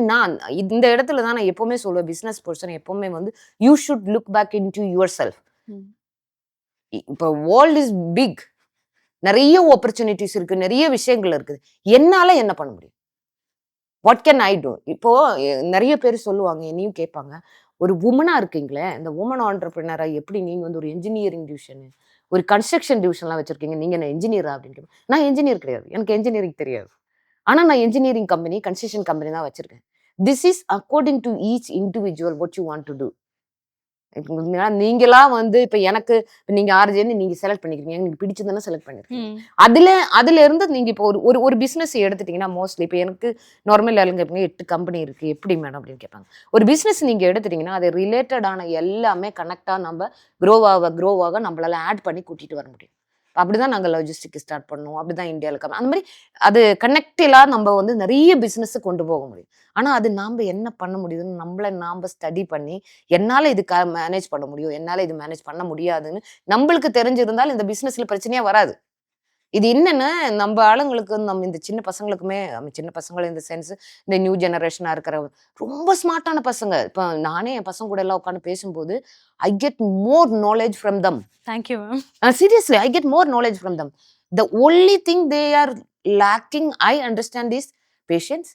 S2: இந்த இடத்துல தான் நான் எப்பவுமே சொல்லுவேன். பிசினஸ் பெர்சன் எப்பவுமே வந்து you should look back into yourself.
S1: Hmm.
S2: இப்ப வேர்ல்ட் இஸ் பிக். நெறைய ஆப்பர்ச்சுனிட்டீஸ் இருக்கு. நெறைய விஷயங்கள் இருக்குது. என்னால என்ன பண்ண முடியும்? What can I do? இப்போ நெறைய பேர் சொல்லுவாங்க. என்னையும் கேட்பாங்க. ஒரு உமனா இருக்கீங்களே, இந்த உமன் ஆண்டர்பிரினரா எப்படி நீங்க வந்து ஒரு இன்ஜினியரிங் டிவிஷன், ஒரு கன்ஸ்ட்ரக்ஷன் டிவிஷன்லாம் வச்சிருக்கீங்க, நீங்க என்ன இன்ஜினியரா அப்படின்னு கேட்பேன். நான் இன்ஜினியர் கிடையாது, எனக்கு இன்ஜினியரிங் தெரியாது. ஆனா நான் இன்ஜினியரிங் கம்பெனி, கன்ஸ்ட்ரக்ஷன் கம்பெனி தான் வச்சிருக்கேன். This is according to each individual what you want to do. நீங்களா வந்து இப்ப எனக்கு நீங்க ஆர்ஜேன்னு நீங்க செலக்ட் பண்ணிக்கிறீங்க, எனக்கு பிடிச்சதுன்னா செலக்ட் பண்ணிருக்கீங்க. அதுல இருந்து நீங்க இப்போ ஒரு ஒரு ஒரு பிசினஸ் எடுத்துட்டீங்கன்னா மோஸ்ட்லி இப்போ எனக்கு நார்மல் ஆளுங்க கேட்பாங்க 8 கம்பெனி இருக்கு எப்படி மேடம் அப்படின்னு கேட்பாங்க. ஒரு பிசினஸ் நீங்க எடுத்துட்டீங்கன்னா அது ரிலேட்டடான எல்லாமே கனெக்டா நம்ம க்ரோவாக நம்மளால ஆட் பண்ணி கூட்டிட்டு வர முடியும். அப்படிதான் நாங்க லாஜிஸ்டிக் ஸ்டார்ட் பண்ணோம், அப்படிதான் இந்தியாவில் அந்த மாதிரி அது கனெக்டிலா நம்ம வந்து நிறைய பிசினஸ் கொண்டு போக முடியும். ஆனா அது நாம என்ன பண்ண முடியுதுன்னு நம்மள நாம ஸ்டடி பண்ணி என்னால இது மேனேஜ் பண்ண முடியும், என்னால இது மேனேஜ் பண்ண முடியாதுன்னு நம்மளுக்கு தெரிஞ்சிருந்தால் இந்த பிசினஸ்ல பிரச்சனையே வராது. இது என்னன்னா நம்ம ஆளுங்களுக்கு நம்ம இந்த சின்ன பசங்களுக்குமே சின்ன பசங்க இந்த சென்ஸ் இந்த நியூ ஜெனரேஷனா இருக்கிற ரொம்ப ஸ்மார்ட்டான பசங்க. இப்போ நானே என் பசங்க கூட எல்லாம் உட்காந்து பேசும்போது I get more knowledge from them.
S1: Thank you ma'am.
S2: Seriously, I get more knowledge from them. The only thing they are lacking, I understand, is patience,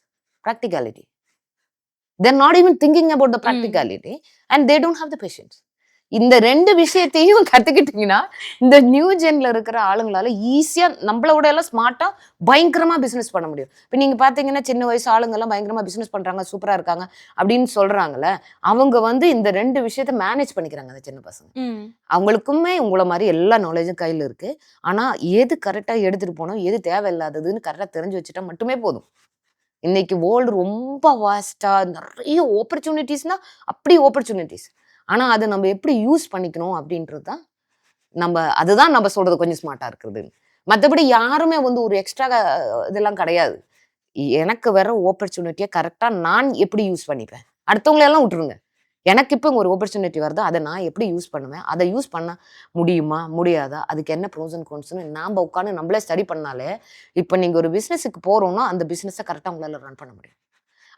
S2: practicality. They're not even thinking about the practicality and they don't have the patience. இந்த 2 விஷயத்தையும் கத்துக்கிட்டீங்கன்னா இந்த new ஜென்ல இருக்கிற ஆளுங்களால ஈஸியா நம்மளோட எல்லாம் ஸ்மார்ட்டா பயங்கரமா business பண்ண முடியும். இப்ப நீங்க பாத்தீங்கன்னா சின்ன வயசு ஆளுங்க எல்லாம் பயங்கரமா பிசினஸ் பண்றாங்க, சூப்பரா இருக்காங்க அப்படின்னு சொல்றாங்கல்ல, அவங்க வந்து இந்த 2 விஷயத்த மேனேஜ் பண்ணிக்கிறாங்க அந்த சின்ன பசங்க. அவங்களுக்குமே உங்களை மாதிரி எல்லா நாலேஜும் கையில இருக்கு. ஆனா எது கரெக்டா எடுத்துட்டு போனோம், எது தேவையில்லாததுன்னு கரெக்டா தெரிஞ்சு வச்சுட்டா மட்டுமே போதும். இன்னைக்கு வேர்ல்டு ரொம்ப வாஸ்டா நிறைய ஆப்பர்ச்சுனிட்டிஸ்னா அப்படி ஆப்பர்ச்சுனிட்டிஸ். ஆனா அதை நம்ம எப்படி யூஸ் பண்ணிக்கணும் அப்படின்றது தான் அதுதான் நம்ம சொல்றது கொஞ்சம் ஸ்மார்ட்டா இருக்கிறது. மற்றபடி யாருமே வந்து ஒரு எக்ஸ்ட்ரா இதெல்லாம் கிடையாது. எனக்கு வர ஆப்பர்ச்சுனிட்டியை கரெக்டா நான் எப்படி யூஸ் பண்ணிப்பேன், அடுத்தவங்களெல்லாம் விட்டுருங்க. எனக்கு இப்போ ஒரு ஆப்பர்ச்சுனிட்டி வருது, அதை நான் எப்படி யூஸ் பண்ணுவேன், அதை யூஸ் பண்ண முடியுமா முடியாதா, அதுக்கு என்ன ப்ரோஸ் அண்ட் கான்ஸ்னு நாம் உட்காந்து நம்மளே ஸ்டடி பண்ணாலே இப்போ நீங்கள் ஒரு பிஸ்னஸுக்கு போகிறோன்னா அந்த பிஸ்னஸை கரெக்டாக உங்களால் ரன் பண்ண முடியும்.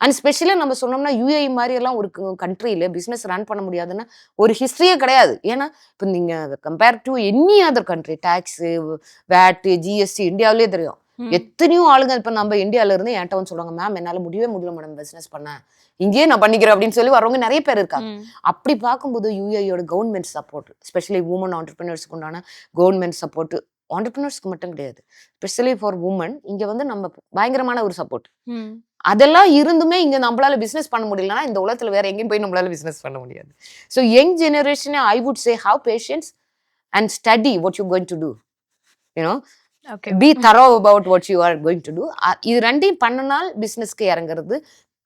S2: அண்ட் ஸ்பெஷலாக நம்ம சொன்னோம்னா யூஏஇ மாதிரி எல்லாம் ஒரு கண்ட்ரியில் பிஸ்னஸ் ரன் பண்ண முடியாதுன்னா ஒரு ஹிஸ்ட்ரியே கிடையாது. ஏன்னா இப்போ நீங்கள் compare to any other country tax வேட்டு ஜிஎஸ்டி இந்தியாவிலே தெரியும். எத்தனையோ ஆளுங்க இப்போ நம்ம இந்தியாவில இருந்து என்கிட்ட வந்து சொல்லுவாங்க, மேம் என்னால் முடியவே முடியல மேடம் பிஸ்னஸ் பண்ண, இங்கேயே நான் பண்ணிக்கிறேன் அப்படின்னு சொல்லி வரவங்க நிறைய பேர் இருக்காங்க. அப்படி பார்க்கும்போது யூஏஇயோட கவர்மெண்ட் சப்போர்ட், ஸ்பெஷலி உமன் ஆண்டர்பிரினர்ஸ்க்கு உண்டான கவர்மெண்ட் சப்போர்ட், ஆண்டர்பிரினர்ஸ்க்கு மட்டும் கிடையாது, ஸ்பெஷலி ஃபார் உமன் இங்க வந்து நம்ம பயங்கரமான ஒரு சப்போர்ட். அதெல்லாம் இருந்துமே இங்க நம்மளால பிசினஸ் பண்ண முடியலன்னா இந்த உலகத்துல வேற எங்கேயும் போய் நம்மளால பிசினஸ் பண்ண முடியாது. So young generation I would say have patience and study what you going to do, you know, be thorough about what you are going to do. இது ரெண்டையும் பண்ணினால் பிசினஸ்க்கு இறங்குறது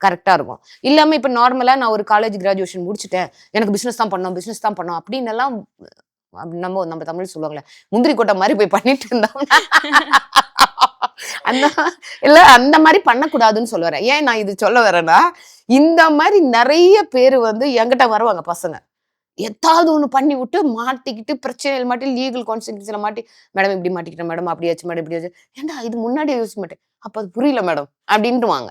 S2: கரெக்டா இருக்கும். இல்லாம இப்ப நார்மலா நான் ஒரு காலேஜ் கிராஜுவேஷன் முடிச்சுட்டேன், எனக்கு பிசினஸ் தான் பண்ணோம் அப்படின்னு எல்லாம் நம்ம தமிழ் சொல்லுவாங்களே முந்திரி கொட்டை மாதிரி போய் பண்ணிட்டு இருந்தோம்னா அந்த மாதிரி பண்ணக்கூடாதுன்னு சொல்ல வரேன். ஏன் நான் இது சொல்ல வரேன்னா, இந்த மாதிரி நிறைய பேர் வந்து என்கிட்ட வருவாங்க பசங்க, ஏதாவது ஒண்ணு பண்ணி விட்டு மாட்டிக்கிட்டு பிரச்சனைகள் மாட்டி லீகல் கான்சிக்வன்ஸ்ல மாட்டி, மேடம் இப்படி மாட்டிக்கிட்டேன் மேடம், அப்படியாச்சு மேடம் இப்படியாச்சு, ஏன்டா இது முன்னாடியே யோசிக்க மாட்டேன், அப்ப அது புரியல மேடம் அப்படின்ட்டுவாங்க.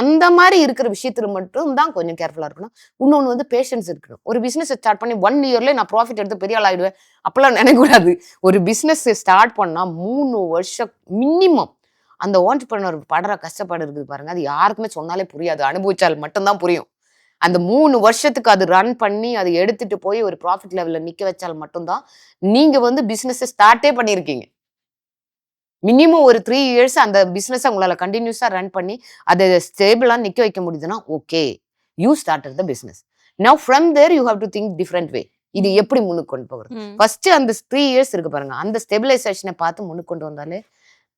S2: அந்த மாதிரி இருக்கிற விஷயத்துல மட்டும் தான் கொஞ்சம் கேர்ஃபுல்லா இருக்கணும். இன்னொன்னு வந்து பேஷன்ஸ் இருக்கணும். ஒரு பிசினஸ் ஸ்டார்ட் பண்ணி 1 இயர்ல நான் ப்ராஃபிட் எடுத்து பெரிய ஆள் ஆயிடுவேன் அப்பெல்லாம் நினைக்கக்கூடாது. ஒரு பிசினஸ் ஸ்டார்ட் பண்ணா 3 வருஷம் மினிமம் அந்த ஆண்டர்பிரினர் படுற கஷ்டப்பாடு இருக்குது பாருங்க, அது யாருக்குமே சொன்னாலே புரியாது, அனுபவிச்சால் மட்டும்தான் புரியும். அந்த 3 வருஷத்துக்கு அது ரன் பண்ணி அதை எடுத்துட்டு போய் ஒரு ப்ராஃபிட் லெவல்ல நிக்க வச்சால் மட்டும்தான் நீங்க வந்து பிசினஸ் ஸ்டார்ட்டே பண்ணியிருக்கீங்க. மினிமம் ஒரு 3 இயர்ஸ் அந்த பிசினஸ் உங்களால கண்டினியூஸா ரன் பண்ணி அதை ஸ்டேபிளா நிக்க வைக்க முடியுதுன்னா okay, you started the business. Now from there you have to think different way. இது எப்படி முன்னுக்கு கொண்டு போகிறது, ஃபர்ஸ்ட் அந்த 3 இயர்ஸ் இருக்கு பாருங்க, அந்த ஸ்டெபிலைசேஷனை பார்த்து முன்னுக்கு கொண்டு வந்தாலே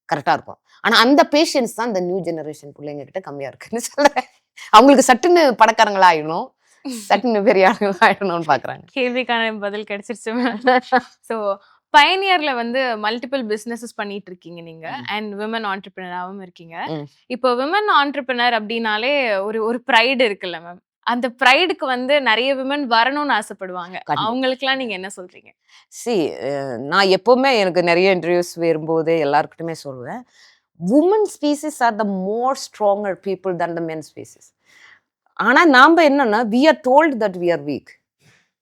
S2: கரெக்டா இருக்கும். ஆனா அந்த பேஷன்ஸ் தான் இந்த நியூ ஜெனரேஷன் பிள்ளைங்க கிட்ட கம்மியா இருக்குன்னு சொல்றேன். அவங்களுக்கு சட்டுன்னு பணக்காரங்களா ஆயிடணும், சட்டுன்னு பெரிய ஆளுங்களா ஆயிடணும்னு பாக்குறாங்க.
S1: கேள்விக்கான பதில் கிடைச்சிருச்சு. ஸோ பயனியர்ல வந்து மல்டிபிள் பிசினஸஸ் பண்ணிட்டு இருக்கீங்க நீங்க, அண்ட் விமன் ஆண்டர்பிரினராகவும் இருக்கீங்க. இப்போ விமன் ஆண்டர்பிரினர் அப்படின்னாலே ஒரு ஒரு ப்ரைடு இருக்குல்ல மேம், அந்த ப்ரைடுக்கு வந்து நிறைய விமன் வரணும்னு ஆசைப்படுவாங்க. அவங்களுக்குலாம் நீங்க என்ன சொல்றீங்க?
S2: நான் எப்பவுமே எனக்கு நிறைய இன்டர்வியூஸ் வரும்போது எல்லாருக்கிட்டுமே சொல்லுவேன், women species are the more stronger people than the men species. ஆனா நாம என்னன்னா we are told that we are weak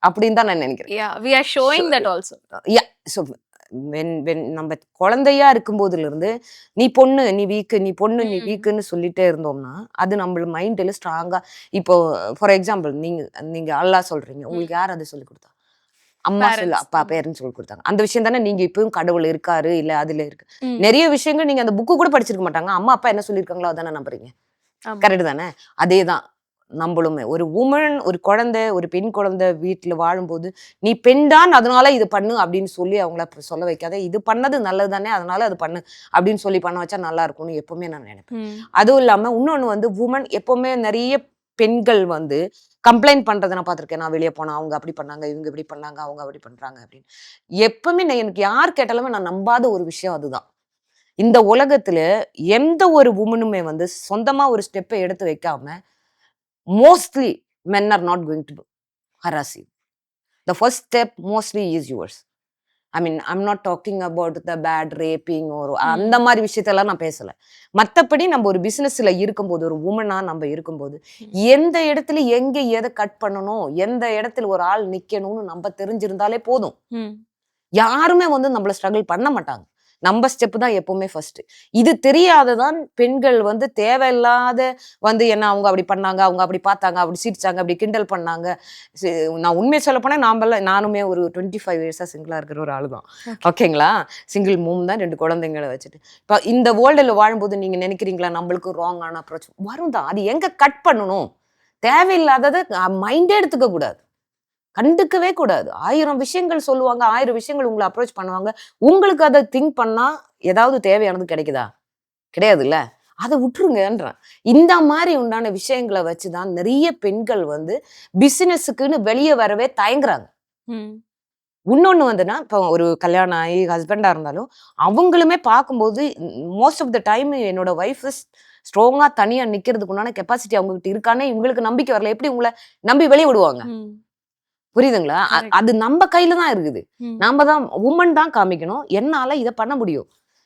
S2: அப்படின்னு தான் நான் நினைக்கிறேன்.
S1: Yeah, we are showing that also.
S2: Yeah, so நம்ம குழந்தையா இருக்கும்போதுல இருந்து நீ பொண்ணு நீ வீக்கு, நீ பொண்ணு நீ வீக்குன்னு சொல்லிட்டே இருந்தோம்னா அது நம்ம மைண்ட்ல ஸ்ட்ராங்கா. இப்போ ஃபார் எக்ஸாம்பிள் நீங்க அல்லாஹ் சொல்றீங்க, உங்களுக்கு யார் அதை சொல்லி கொடுத்தா? அம்மா சொல்லு,
S1: பேரண்ட்ஸ்.
S2: அப்பா பேரண்ட்ஸ் சொல்லி கொடுத்தாங்க. அந்த விஷயம் தானே நீங்க இப்பவும் கடவுள் இருக்காரு இல்ல அதுல இருக்கு.
S1: ம்.
S2: நிறைய விஷயங்கள் நீங்க அந்த புக்கு கூட படிச்சிருக்க மாட்டாங்க, அம்மா அப்பா என்ன சொல்லியிருக்காங்களோ அதானே நம்புறீங்க.
S1: ஆமா.
S2: கரெக்ட் தானே? அதேதான் நம்மளுமே. ஒரு உமன், ஒரு குழந்தை, ஒரு பெண் குழந்தை வீட்டுல வாழும்போது நீ பெண் தான் அதனால இது பண்ணு அப்படின்னு சொல்லி அவங்கள சொல்ல வைக்காத. இது பண்ணது நல்லது தானே அதனால அது பண்ணு அப்படின்னு சொல்லி பண்ண வச்சா நல்லா இருக்கும்னு எப்பவுமே நான் நினைப்பேன். அதுவும் இல்லாம இன்னொன்னு வந்து உமன் எப்பவுமே நிறைய பெண்கள் வந்து கம்ப்ளைண்ட் பண்றதை நான் பார்த்திருக்கேன். நான் வெளியே போனா அவங்க அப்படி பண்ணாங்க, இவங்க இப்படி பண்ணாங்க, அவங்க அப்படி பண்றாங்க அப்படின்னு. எப்பவுமே எனக்கு யார் கேட்டாலுமே நான் நம்பாத ஒரு விஷயம் அதுதான். இந்த உலகத்துல எந்த ஒரு உமனுமே வந்து சொந்தமா ஒரு ஸ்டெப்பை எடுத்து வைக்காம mostly men are not going to harass you. The first step mostly is yours. I mean, I'm not talking about the bad raping or அந்த மாதிரி விஷயத்தெல்லாம் நான் பேசல. மத்தபடி நம்ம ஒரு பிசினஸ்ல இருக்கும்போது, ஒரு உமனா நம்ம இருக்கும்போது எந்த இடத்துல எங்க எதை கட் பண்ணணும், எந்த இடத்துல ஒரு ஆள் நிக்கணும்னு நம்ம தெரிஞ்சிருந்தாலே போதும். யாருமே வந்து நம்மள ஸ்ட்ரகிள் பண்ண மாட்டாங்க. நம்ம ஸ்டெப் தான் எப்பவுமே ஃபர்ஸ்ட். இது தெரியாததான் பெண்கள் வந்து தேவையில்லாத வந்து என்ன அவங்க அப்படி பண்ணாங்க, அவங்க அப்படி பார்த்தாங்க, அப்படி சிரிச்சாங்க, அப்படி கிண்டல் பண்ணாங்க. நான் உண்மையை சொல்ல போனா நானுமே ஒரு 25 இயர்ஸா சிங்கிளா இருக்கிற ஒரு ஆளு தான். ஓகேங்களா? சிங்கிள் மூம் தான், 2 குழந்தைங்களை வச்சுட்டு. இப்போ இந்த வேர்ல்டுல வாழும்போது நீங்க நினைக்கிறீங்களா நம்மளுக்கு ராங்கான அப்ரோச் வரும் தான். அது எங்க கட் பண்ணணும்? தேவையில்லாததை மைண்டே எடுத்துக்க கூடாது, கண்டுக்கவே கூடாது. 1000 விஷயங்கள் சொல்லுவாங்க, 1000 விஷயங்கள் உங்களை அப்ரோச் பண்ணுவாங்க. உங்களுக்கு அதை திங்க் பண்ணா ஏதாவது தேவையானது கிடைக்குதா? கிடையாதுல்ல. அதை விட்டுருங்கன்றேன். இந்த மாதிரி உண்டான விஷயங்களை வச்சுதான் நிறைய பெண்கள் வந்து பிசினஸுக்குன்னு வெளியே வரவே தயங்குறாங்க. இன்னொன்னு வந்துன்னா, இப்போ ஒரு கல்யாணம் ஆகி ஹஸ்பண்டா இருந்தாலும் அவங்களுமே பார்க்கும்போது மோஸ்ட் ஆஃப் த டைம் என்னோட ஒய்ஃப் ஸ்ட்ராங்கா தனியா நிக்கிறதுக்கு உண்டான கெப்பாசிட்டி அவங்க கிட்ட இருக்கானே இவங்களுக்கு நம்பிக்கை வரல. எப்படி உங்களை நம்பி வெளியே விடுவாங்க? புரியுதுங்களா? அது நம்ம கையில தான் இருக்குது. நாம தான் உமன் தான் காமிக்கணும், என்னால இதை பண்ண முடியும்.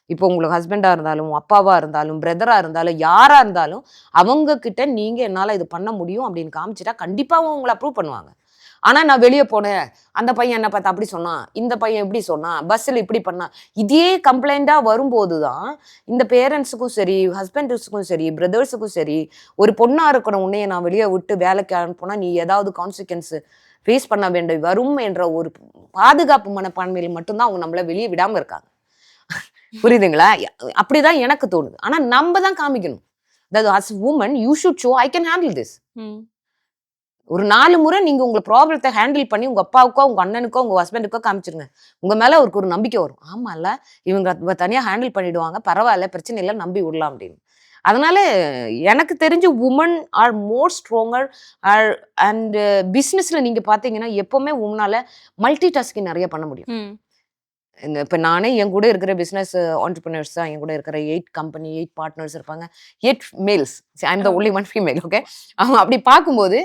S2: இப்போ உங்களுக்கு ஹஸ்பண்டா இருந்தாலும், அப்பாவா இருந்தாலும், பிரதரா இருந்தாலும், யாரா இருந்தாலும் அவங்க கிட்ட நீங்க என்னால இது பண்ண முடியும் அப்படின்னு காமிச்சிட்டா கண்டிப்பா உங்களை அப்ரூவ் பண்ணுவாங்க. ஆனா நான் வெளியே போனேன், அந்த பையன் என்ன பார்த்தா அப்படி சொன்னான், இந்த பையன் இப்படி சொன்னான், பஸ்ஸில் இப்படி பண்ணான், இதே கம்ப்ளைண்டா வரும்போது தான் இந்த பேரண்ட்ஸுக்கும் சரி, ஹஸ்பண்ட்ஸுக்கும் சரி, பிரதர்ஸுக்கும் சரி, ஒரு பொண்ணா இருக்கிற உன்னைய நான் வெளியே விட்டு வேலைக்கு அனுப்புனா நீ ஏதாவது கான்சிக்வன்ஸ் ஃபேஸ் பண்ண வேண்டி வரும் என்ற ஒரு பாதுகாப்பு மனப்பான்மையில் மட்டும்தான் அவங்க நம்மள வெளியே விடாம இருக்காங்க. புரியுதுங்களா? அப்படிதான் எனக்கு தோணுது. ஆனா நம்ம தான் காமிக்கணும். அதாவது as a woman you should show I can handle this. ஒரு 4 முறை நீங்க உங்க ப்ராப்ளத்தை ஹேண்டில் பண்ணி உங்க அப்பாவுக்கோ, உங்க அண்ணனுக்கோ, உங்க ஹஸ்பண்டுக்கோ காமிச்சிருங்க. உங்க மேல அவருக்கு ஒரு நம்பிக்கை வரும். ஆமால இவங்க தனியா ஹேண்டில் பண்ணிடுவாங்க, பரவாயில்ல, பிரச்சனை இல்லை, நம்பி விடலாம் அப்படின்னு. அதனால எனக்கு தெரிஞ்சு women are more stronger are and பிஸ்னஸ்ல நீங்க பாத்தீங்கன்னா எப்பவுமே உங்களால மல்டி டாஸ்கிங் நிறைய பண்ண முடியும். இப்போ நானே என் கூட இருக்கிற பிஸ்னஸ் ஆண்டர்பிரினர்ஸ் தான் என் கூட இருக்கிற 8 கம்பெனி 8 பார்ட்னர்ஸ் இருப்பாங்க, 8 males. I am the only one female. Okay, அப்படி பார்க்கும்போது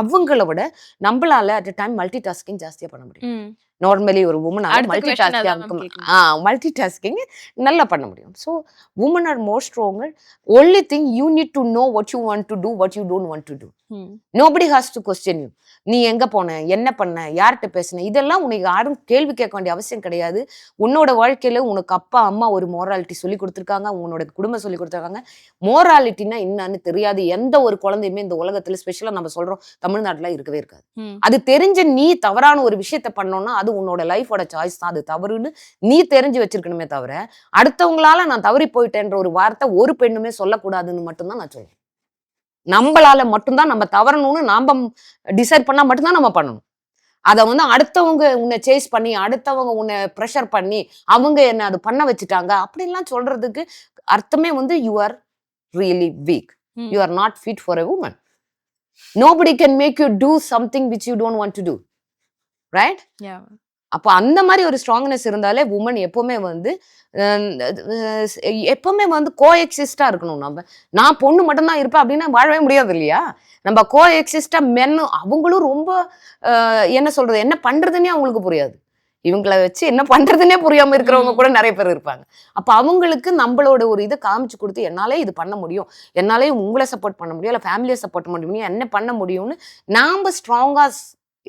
S2: அவங்கள விட நம்மளால at a time multi tasking ஜாஸ்தியா பண்ண முடியும். நார்மலி ஒரு உமனால மல்டி டாஸ்கிங் நல்லா பண்ண முடியும். So women are more stronger. Only thing you need to know what you want to do, what you don't want to do. Nobody has to question you. நீ எங்க போன, என்ன பண்ண, யார்கிட்ட பேசின, இதெல்லாம் உனக்கு யாரும் கேள்வி கேட்க வேண்டிய அவசியம் கிடையாது. உன்னோட வாழ்க்கையில உனக்கு அப்பா அம்மா ஒரு மோராலிட்டி சொல்லி கொடுத்துருக்காங்க, உன்னோட குடும்பம் சொல்லி கொடுத்துருக்காங்க. மோராலிட்டினா என்னன்னு தெரியாது எந்த ஒரு குழந்தையுமே இந்த உலகத்துல, ஸ்பெஷலா நம்ம சொல்றோம் தமிழ்நாட்டுல, இருக்கவே இருக்காது. அது தெரிஞ்ச நீ தவறான ஒரு விஷயத்த பண்ணோம்னா அது உன்னோட லைஃபோட சாய்ஸ் தான். அது தவறுன்னு நீ தெரிஞ்சு வச்சிருக்கணுமே தவிர அடுத்தவங்களால நான் தவறி போயிட்டேன்ற ஒரு வார்த்தை ஒரு பெண்ணுமே சொல்லக்கூடாதுன்னு மட்டும்தான் நான் சொல்றேன். நம்மளால மட்டும்தான் நம்ம தவறணும்னு நாம டிசைட் பண்ணா மட்டும்தான் நம்ம பண்ணணும். அதை வந்து அடுத்தவங்க உன்னை சேஸ் பண்ணி, அடுத்தவங்க உன்னை ப்ரெஷர் பண்ணி, அவங்க என்ன அது பண்ண வச்சுட்டாங்க அப்படின்லாம் சொல்றதுக்கு அர்த்தமே வந்து you are really weak. You are not fit for a woman. Nobody can make you do something which you don't want to do, right? அப்போ அந்த மாதிரி ஒரு ஸ்ட்ராங்னஸ் இருந்தாலே உமன் எப்பவுமே வந்து எப்பவுமே வந்து கோஎக்ஸிஸ்டா இருக்கணும். நான் பொண்ணு மட்டும்தான் இருப்பேன் அப்படின்னா வாழவே முடியாது இல்லையா? நம்ம கோஎக்ஸிஸ்டா மென்னு அவங்களும் ரொம்ப என்ன சொல்றது, என்ன பண்றதுன்னே அவங்களுக்கு புரியாது. இவங்களை வச்சு என்ன பண்றதுன்னே புரியாம இருக்கிறவங்க கூட நிறைய பேர் இருப்பாங்க. அப்ப அவங்களுக்கு நம்மளோட ஒரு இதை காமிச்சு கொடுத்து என்னாலே இது பண்ண முடியும், என்னாலே உங்களை சப்போர்ட் பண்ண முடியும், இல்லை ஃபேமிலியை சப்போர்ட் பண்ண முடியும், என்ன பண்ண முடியும்னு நாம ஸ்ட்ராங்கா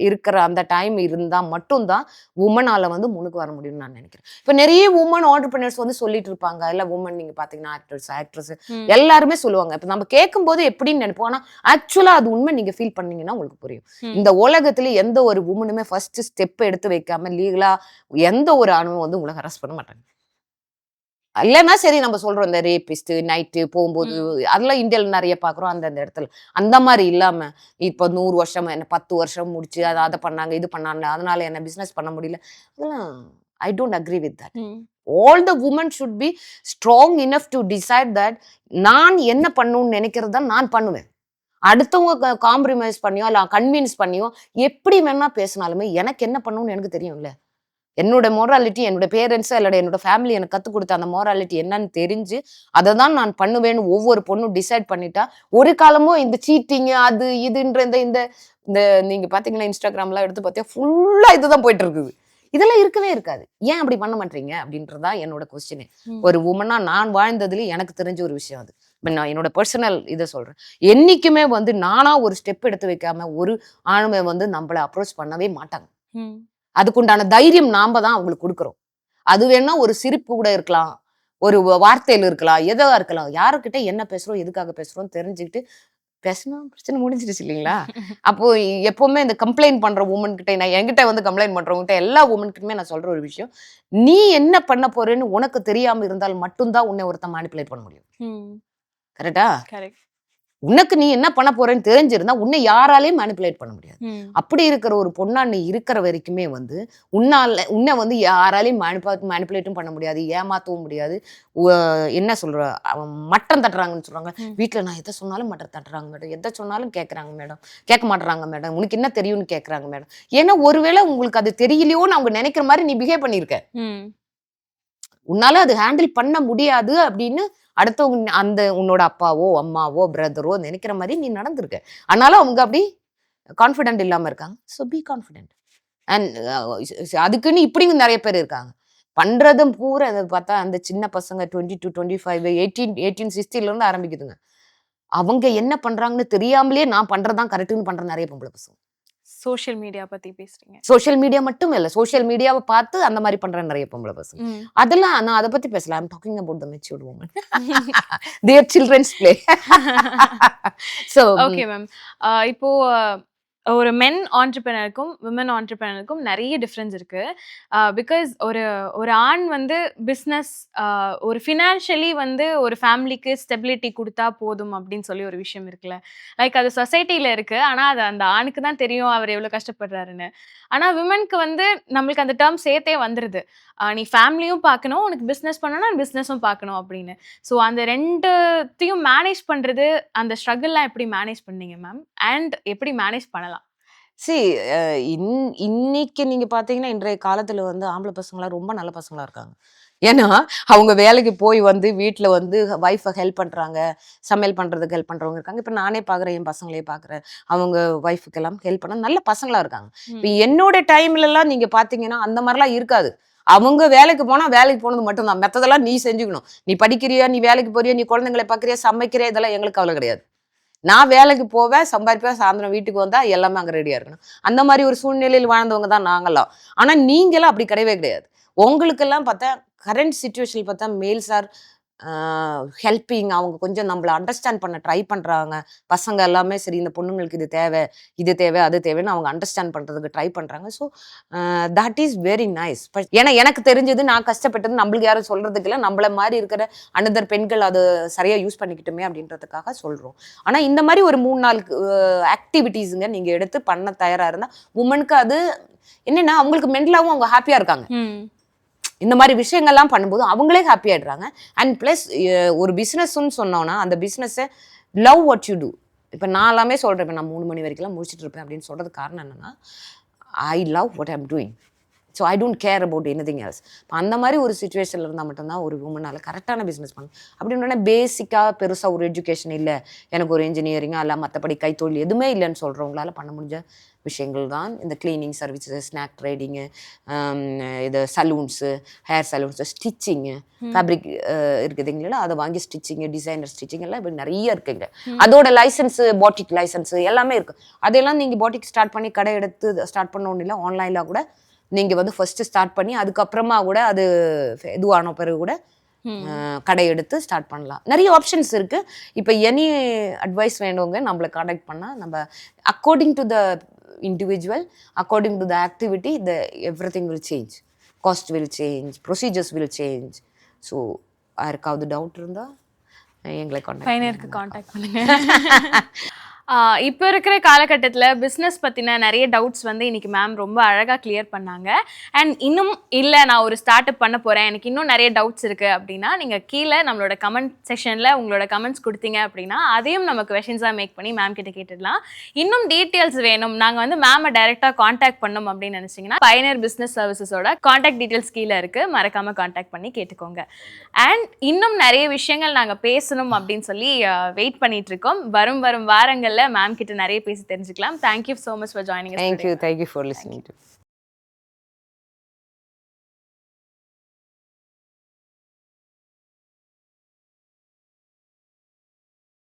S2: இருக்கிற அந்த டைம் இருந்தா மட்டும்தான் உமனால வந்து முன்னுக்கு வர முடியும்னு நான் நினைக்கிறேன். இப்ப நிறைய உமன் ஆண்டர்பிரினர்ஸ் வந்து சொல்லிட்டு இருப்பாங்க, இல்ல உமன் நீங்க பாத்தீங்கன்னா ஆக்ட்ரஸ் எல்லாருமே சொல்லுவாங்க. இப்ப நம்ம கேட்கும் போது எப்படின்னு நினைப்போம், ஆனா ஆக்சுவலா அது உண்மை. நீங்க ஃபீல் பண்ணீங்கன்னா உங்களுக்கு புரியும். இந்த உலகத்துல எந்த ஒரு உமனுமே ஃபர்ஸ்ட் ஸ்டெப் எடுத்து வைக்காம லீகலா எந்த ஒரு ஆணுமே வந்து உங்களை ஹராஸ் பண்ண மாட்டாங்க. இல்லைன்னா சரி நம்ம சொல்றோம் இந்த ரேபிஸ்ட் நைட்டு போகும்போது அதெல்லாம் இந்தியாவில் நிறைய பாக்குறோம். அந்த இடத்துல அந்த மாதிரி இல்லாம இப்போ 100 வருஷம் என்ன 10 வருஷம் முடிச்சு அதை பண்ணாங்க இது பண்ணாங்க அதனால என்ன பிசினஸ் பண்ண முடியல, அதெல்லாம் I don't agree with that. All the women should be strong enough to decide that நான் என்ன பண்ணணும்னு நினைக்கிறது தான் நான் பண்ணுவேன். அடுத்தவங்க காம்ப்ரமைஸ் பண்ணியோ இல்ல கன்வின்ஸ் பண்ணியோ எப்படி வேணா பேசினாலுமே எனக்கு என்ன பண்ணணும்னு எனக்கு தெரியும்ல. என்னோட மோராலிட்டி என்னோட பேரண்ட்ஸ் இல்ல என்னோட ஃபேமிலி எனக்கு கற்றுக் கொடுத்த அந்த மோராலிட்டி என்னன்னு தெரிஞ்சு அதை தான் நான் பண்ணுவேன்னு ஒவ்வொரு பொண்ணும் டிசைட் பண்ணிட்டா ஒரு காலமும் இந்த சீட்டிங் அது இதுன்ற இந்த இந்த இந்த நீங்க பாத்தீங்கன்னா இன்ஸ்டாகிராம்லாம் எடுத்து பார்த்தா ஃபுல்லா இதுதான் போயிட்டு இருக்குது. இதெல்லாம் இருக்கவே இருக்காது. ஏன் அப்படி பண்ண மாட்டீங்க அப்படின்றதா என்னோட கொஸ்டின். ஒரு உமனா நான் வாழ்ந்ததுல எனக்கு தெரிஞ்ச ஒரு விஷயம் அது. நான் என்னோட பர்சனல் இதை சொல்றேன். என்னைக்குமே வந்து நானா ஒரு ஸ்டெப் எடுத்து வைக்காம ஒரு ஆளுமை வந்து நம்மளை அப்ரோச் பண்ணவே மாட்டாங்க. அதுக்குண்டான தைரியம் நாம தான் அவங்களுக்கு கொடுக்குறோம். அது வேணா ஒரு சிரிப்பு கூட இருக்கலாம், ஒரு வார்த்தையில இருக்கலாம், எதா இருக்கலாம். யாருக்கிட்ட என்ன பேசுறோம் எதுக்காக பேசுறோம் தெரிஞ்சுக்கிட்டு பேசணும், பிரச்சனை முடிஞ்சிருச்சு இல்லைங்களா? அப்போ எப்பவுமே இந்த கம்ப்ளைண்ட் பண்ற உமன் கிட்ட நான் என்கிட்ட வந்து கம்ப்ளைண்ட் பண்றவங்ககிட்ட எல்லா உமன் கிட்டயுமே நான் சொல்ற ஒரு விஷயம், நீ என்ன பண்ண போறேன்னு உனக்கு தெரியாம இருந்தால் மட்டும்தான் உன்னை ஒருத்தன் மேனிப்புலேட் பண்ண முடியும். கரெக்டா? கரெக்ட். உனக்கு நீ என்ன பண்ண போறேன்னு தெரிஞ்சிருந்தா உன்னை யாராலையும் மேனிப்புலேட் பண்ண முடியாது. அப்படி இருக்கிற ஒரு பொண்ணா நீ இருக்கிற வரைக்குமே வந்து உன்னை வந்து யாராலையும் மேனிப்புலேட்டும் பண்ண முடியாது, ஏமாத்தவும் முடியாது. என்ன சொல்ற மட்டம் தட்டுறாங்கன்னு சொல்றாங்க. வீட்டுல நான் எதை சொன்னாலும் மட்டம் தட்டுறாங்க மேடம், எதை சொன்னாலும் கேட்கறாங்க மேடம், கேட்க மாட்டுறாங்க மேடம், உனக்கு என்ன தெரியும்னு கேட்கறாங்க மேடம். ஏன்னா ஒருவேளை உங்களுக்கு அது தெரியலையோன்னு அவங்க நினைக்கிற மாதிரி நீ பிஹேவ் பண்ணிருக்க. உன்னால அது ஹேண்டில் பண்ண முடியாது அப்படின்னு அடுத்தவங்க அந்த உன்னோட அப்பாவோ அம்மாவோ பிரதரோ நினைக்கிற மாதிரி நீ நடந்திருக்க. அதனால அவங்க அப்படி கான்ஃபிடென்ட் இல்லாம இருக்காங்க. So be confident. அண்ட் அதுக்குன்னு இப்படியும் நிறைய பேர் இருக்காங்க. பண்றதும் பூரா அதை பார்த்தா அந்த சின்ன பசங்க 22, 25, 18, 16 இருந்து ஆரம்பிக்குதுங்க. அவங்க என்ன பண்றாங்கன்னு தெரியாமலே நான் பண்றதான் கரெக்டுன்னு பண்ற நிறைய பொம்பளை பசங்க.
S1: சோஷியல் மீடியா பத்தி பேசுறீங்க.
S2: சோஷியல் மீடியா மட்டும் இல்ல, சோஷியல் மீடியாவை பார்த்து அந்த மாதிரி பண்ற நிறைய பொம்பளை பசங்க. அதெல்லாம் நான் அதை பத்தி பேசல. I'm talking about the matured woman. Their childrens play. So
S1: okay ma'am. இப்போ ஒரு மென் ஆண்டர்பிரினருக்கும் விமன் ஆண்டர்பிரினருக்கும் நிறைய டிஃப்ரென்ஸ் இருக்கு. பிகாஸ் ஒரு ஒரு ஆண் வந்து பிஸ்னஸ் ஒரு ஃபினான்ஷியலி வந்து ஒரு ஃபேமிலிக்கு ஸ்டெபிலிட்டி கொடுத்தா போதும் அப்படின்னு சொல்லி ஒரு விஷயம் இருக்குல்ல. லைக் அது சொசைட்டியில் இருக்கு. ஆனால் அது அந்த ஆணுக்கு தான் தெரியும் அவர் எவ்வளோ கஷ்டப்படுறாருன்னு. ஆனால் விமனுக்கு வந்து நம்மளுக்கு அந்த டேர்ம் சேர்த்தே வந்துடுது. நீ ஃபேமிலியும் பார்க்கணும், உனக்கு பிஸ்னஸ் பண்ணணும்னா பிஸ்னஸும் பார்க்கணும் அப்படின்னு. ஸோ அந்த ரெண்டுத்தையும் மேனேஜ் பண்ணுறது, அந்த ஸ்ட்ரகிள்லாம் எப்படி மேனேஜ் பண்ணீங்க மேம்? அண்ட் எப்படி மேனேஜ் பண்ணலாம்?
S2: இன்னைக்கு நீங்க பாத்தீங்கன்னா இன்றைய காலத்துல வந்து ஆம்பளை பசங்களாம் ரொம்ப நல்ல பசங்களா இருக்காங்க. ஏன்னா அவங்க வேலைக்கு போய் வந்து வீட்டுல வந்து ஒய்ஃபை ஹெல்ப் பண்றாங்க, சமையல் பண்றதுக்கு ஹெல்ப் பண்றவங்க இருக்காங்க. இப்ப நானே பாக்குறேன், என் பசங்களே பாக்குறேன், அவங்க ஒய்ஃபுக்கு எல்லாம் ஹெல்ப் பண்ண நல்ல பசங்களா இருக்காங்க. இப்ப என்னோட டைம்ல எல்லாம் நீங்க பாத்தீங்கன்னா அந்த மாதிரிலாம் இருக்காது. அவங்க வேலைக்கு போனா வேலைக்கு போனது மட்டும்தான், மற்றதெல்லாம் நீ செஞ்சுக்கணும். நீ படிக்கிறியா, நீ வேலைக்கு போறியா, நீ குழந்தைங்களை பாக்குறியா, சமைக்கிறியா, இதெல்லாம் எங்களுக்கு கவலை கிடையாது. நான் வேலைக்கு போவேன், சம்பாதிப்பேன், சாயந்தரம் வீட்டுக்கு வந்தா எல்லாமே அங்கே ரெடியா இருக்கணும். அந்த மாதிரி ஒரு சூழ்நிலையில் வாழ்ந்தவங்க தான் நாங்களாம். ஆனா நீங்களாம் அப்படி கிடையவே கிடையாது. உங்களுக்கெல்லாம் பார்த்தா கரண்ட் சிச்சுவேஷன் பார்த்தா மேல்ஸ் ஆர் ஹெல்பிங். அவங்க கொஞ்சம் நம்மளை அண்டர்ஸ்டாண்ட் பண்ண ட்ரை பண்றாங்க. பசங்க எல்லாமே சரி இந்த பொண்ணுங்களுக்கு இது தேவை, இது தேவை, அது தேவைன்னு அவங்க அண்டர்ஸ்டாண்ட் பண்றதுக்கு ட்ரை பண்றாங்க. So that is very nice. ஏன்னா எனக்கு தெரிஞ்சது, நான் கஷ்டப்பட்டது நம்மளுக்கு யாரும் சொல்றதுக்கு இல்லை, நம்மள மாதிரி இருக்கிற அனதர் பெண்கள் அது சரியா யூஸ் பண்ணிக்கிட்டுமே அப்படின்றதுக்காக சொல்றோம். ஆனா இந்த மாதிரி ஒரு 3-4 ஆக்டிவிட்டீஸுங்க நீங்க எடுத்து பண்ண தயாரா இருந்தா உமனுக்கு அது என்னன்னா அவங்களுக்கு மென்டலாவும் அவங்க ஹாப்பியா இருக்காங்க. இந்த மாதிரி விஷயங்கள்லாம் பண்ணும்போது அவங்களே ஹாப்பி ஆயிடுறாங்க. அண்ட் பிளஸ் ஒரு பிஸ்னஸ்ன்னு சொன்னோன்னா அந்த பிஸ்னஸை லவ் வாட் யூ டூ. இப்போ நான் எல்லாமே சொல்கிறேன், இப்போ நான் 3 மணி வரைக்கும்லாம் முடிச்சுட்டு இருப்பேன் அப்படின்னு சொல்கிறது காரணம் என்னன்னா, I love what I'm doing. So I don't care about anything else. அந்த மாதிரி ஒரு சுச்சுவேஷனில் இருந்தால் மட்டும்தான் ஒரு உமனால் கரெக்டான பிஸ்னஸ் பண்ணணும். அப்படின்னா பேசிக்காக பெருசாக ஒரு எஜுகேஷன் இல்லை, எனக்கு ஒரு இன்ஜினியரிங்காக இல்லை மற்றபடி கைத்தொழில் எதுவுமே இல்லைன்னு சொல்கிறவங்களால பண்ண முடிஞ்ச விஷயங்கள் தான் இந்த கிளீனிங் சர்வீஸஸ், ஸ்நாக் ட்ரேடிங்கு, இது salons, hair salons, stitching, fabric இருக்குதுங்களா, அதை வாங்கி ஸ்டிச்சிங்கு, டிசைனர் ஸ்டிச்சிங் எல்லாம் இப்படி நிறைய இருக்குங்க. அதோட லைசன்ஸு, பாட்டிக் லைசன்ஸு எல்லாமே இருக்குது. அதெல்லாம் நீங்கள் பாட்டிக் ஸ்டார்ட் பண்ணி கடை எடுத்து ஸ்டார்ட் பண்ண ஒன்றும் இல்லை, ஆன்லைனில் கூட நீங்கள் வந்து ஃபர்ஸ்ட்டு ஸ்டார்ட் பண்ணி அதுக்கப்புறமா கூட அது இதுவான பிறகு கூட கடை எடுத்து ஸ்டார்ட் பண்ணலாம். நிறைய ஆப்ஷன்ஸ் இருக்குது. இப்போ எனி அட்வைஸ் வேணுங்க நம்மளை காண்டாக்ட் பண்ணால் நம்ம according to the individual, according to the activity, everything will change. Cost will change, procedures will change. So யாருக்காவது டவுட் இருந்தா எங்களை
S1: காண்டாக்ட் பண்ணுங்க. இப்போ இருக்கிற காலகட்டத்தில் பிஸ்னஸ் பற்றின நிறைய டவுட்ஸ் வந்து இன்னைக்கு மேம் ரொம்ப அழகாக கிளியர் பண்ணாங்க. அண்ட் இன்னும் இல்லை நான் ஒரு ஸ்டார்ட் அப் பண்ண போகிறேன், எனக்கு இன்னும் நிறைய டவுட்ஸ் இருக்குது அப்படின்னா நீங்கள் கீழே நம்மளோட கமெண்ட் செக்ஷனில் உங்களோட கமெண்ட்ஸ் கொடுத்தீங்க அப்படின்னா அதையும் நம்ம கொஷின்ஸாக மேக் பண்ணி மேம் கிட்ட கேட்டுடலாம். இன்னும் டீட்டெயில்ஸ் வேணும், நாங்கள் வந்து மேமை டைரெக்டாக காண்டாக்ட் பண்ணோம் அப்படின்னு நினச்சிங்கன்னா பயனர் பிஸ்னஸ் சர்வீசஸோட காண்டாக்ட் டீட்டெயில்ஸ் கீழே இருக்குது, மறக்காமல் காண்டாக்ட் பண்ணி கேட்டுக்கோங்க. அண்ட் இன்னும் நிறைய விஷயங்கள் நாங்கள் பேசணும் அப்படின்னு சொல்லி வெயிட் பண்ணிட்டு இருக்கோம். வரும் வாரங்கள் மேம் கிட்ட நிறைய பேசி தெரிஞ்சுக்கலாம். Thank you so much for joining us.
S2: Thank you for listening to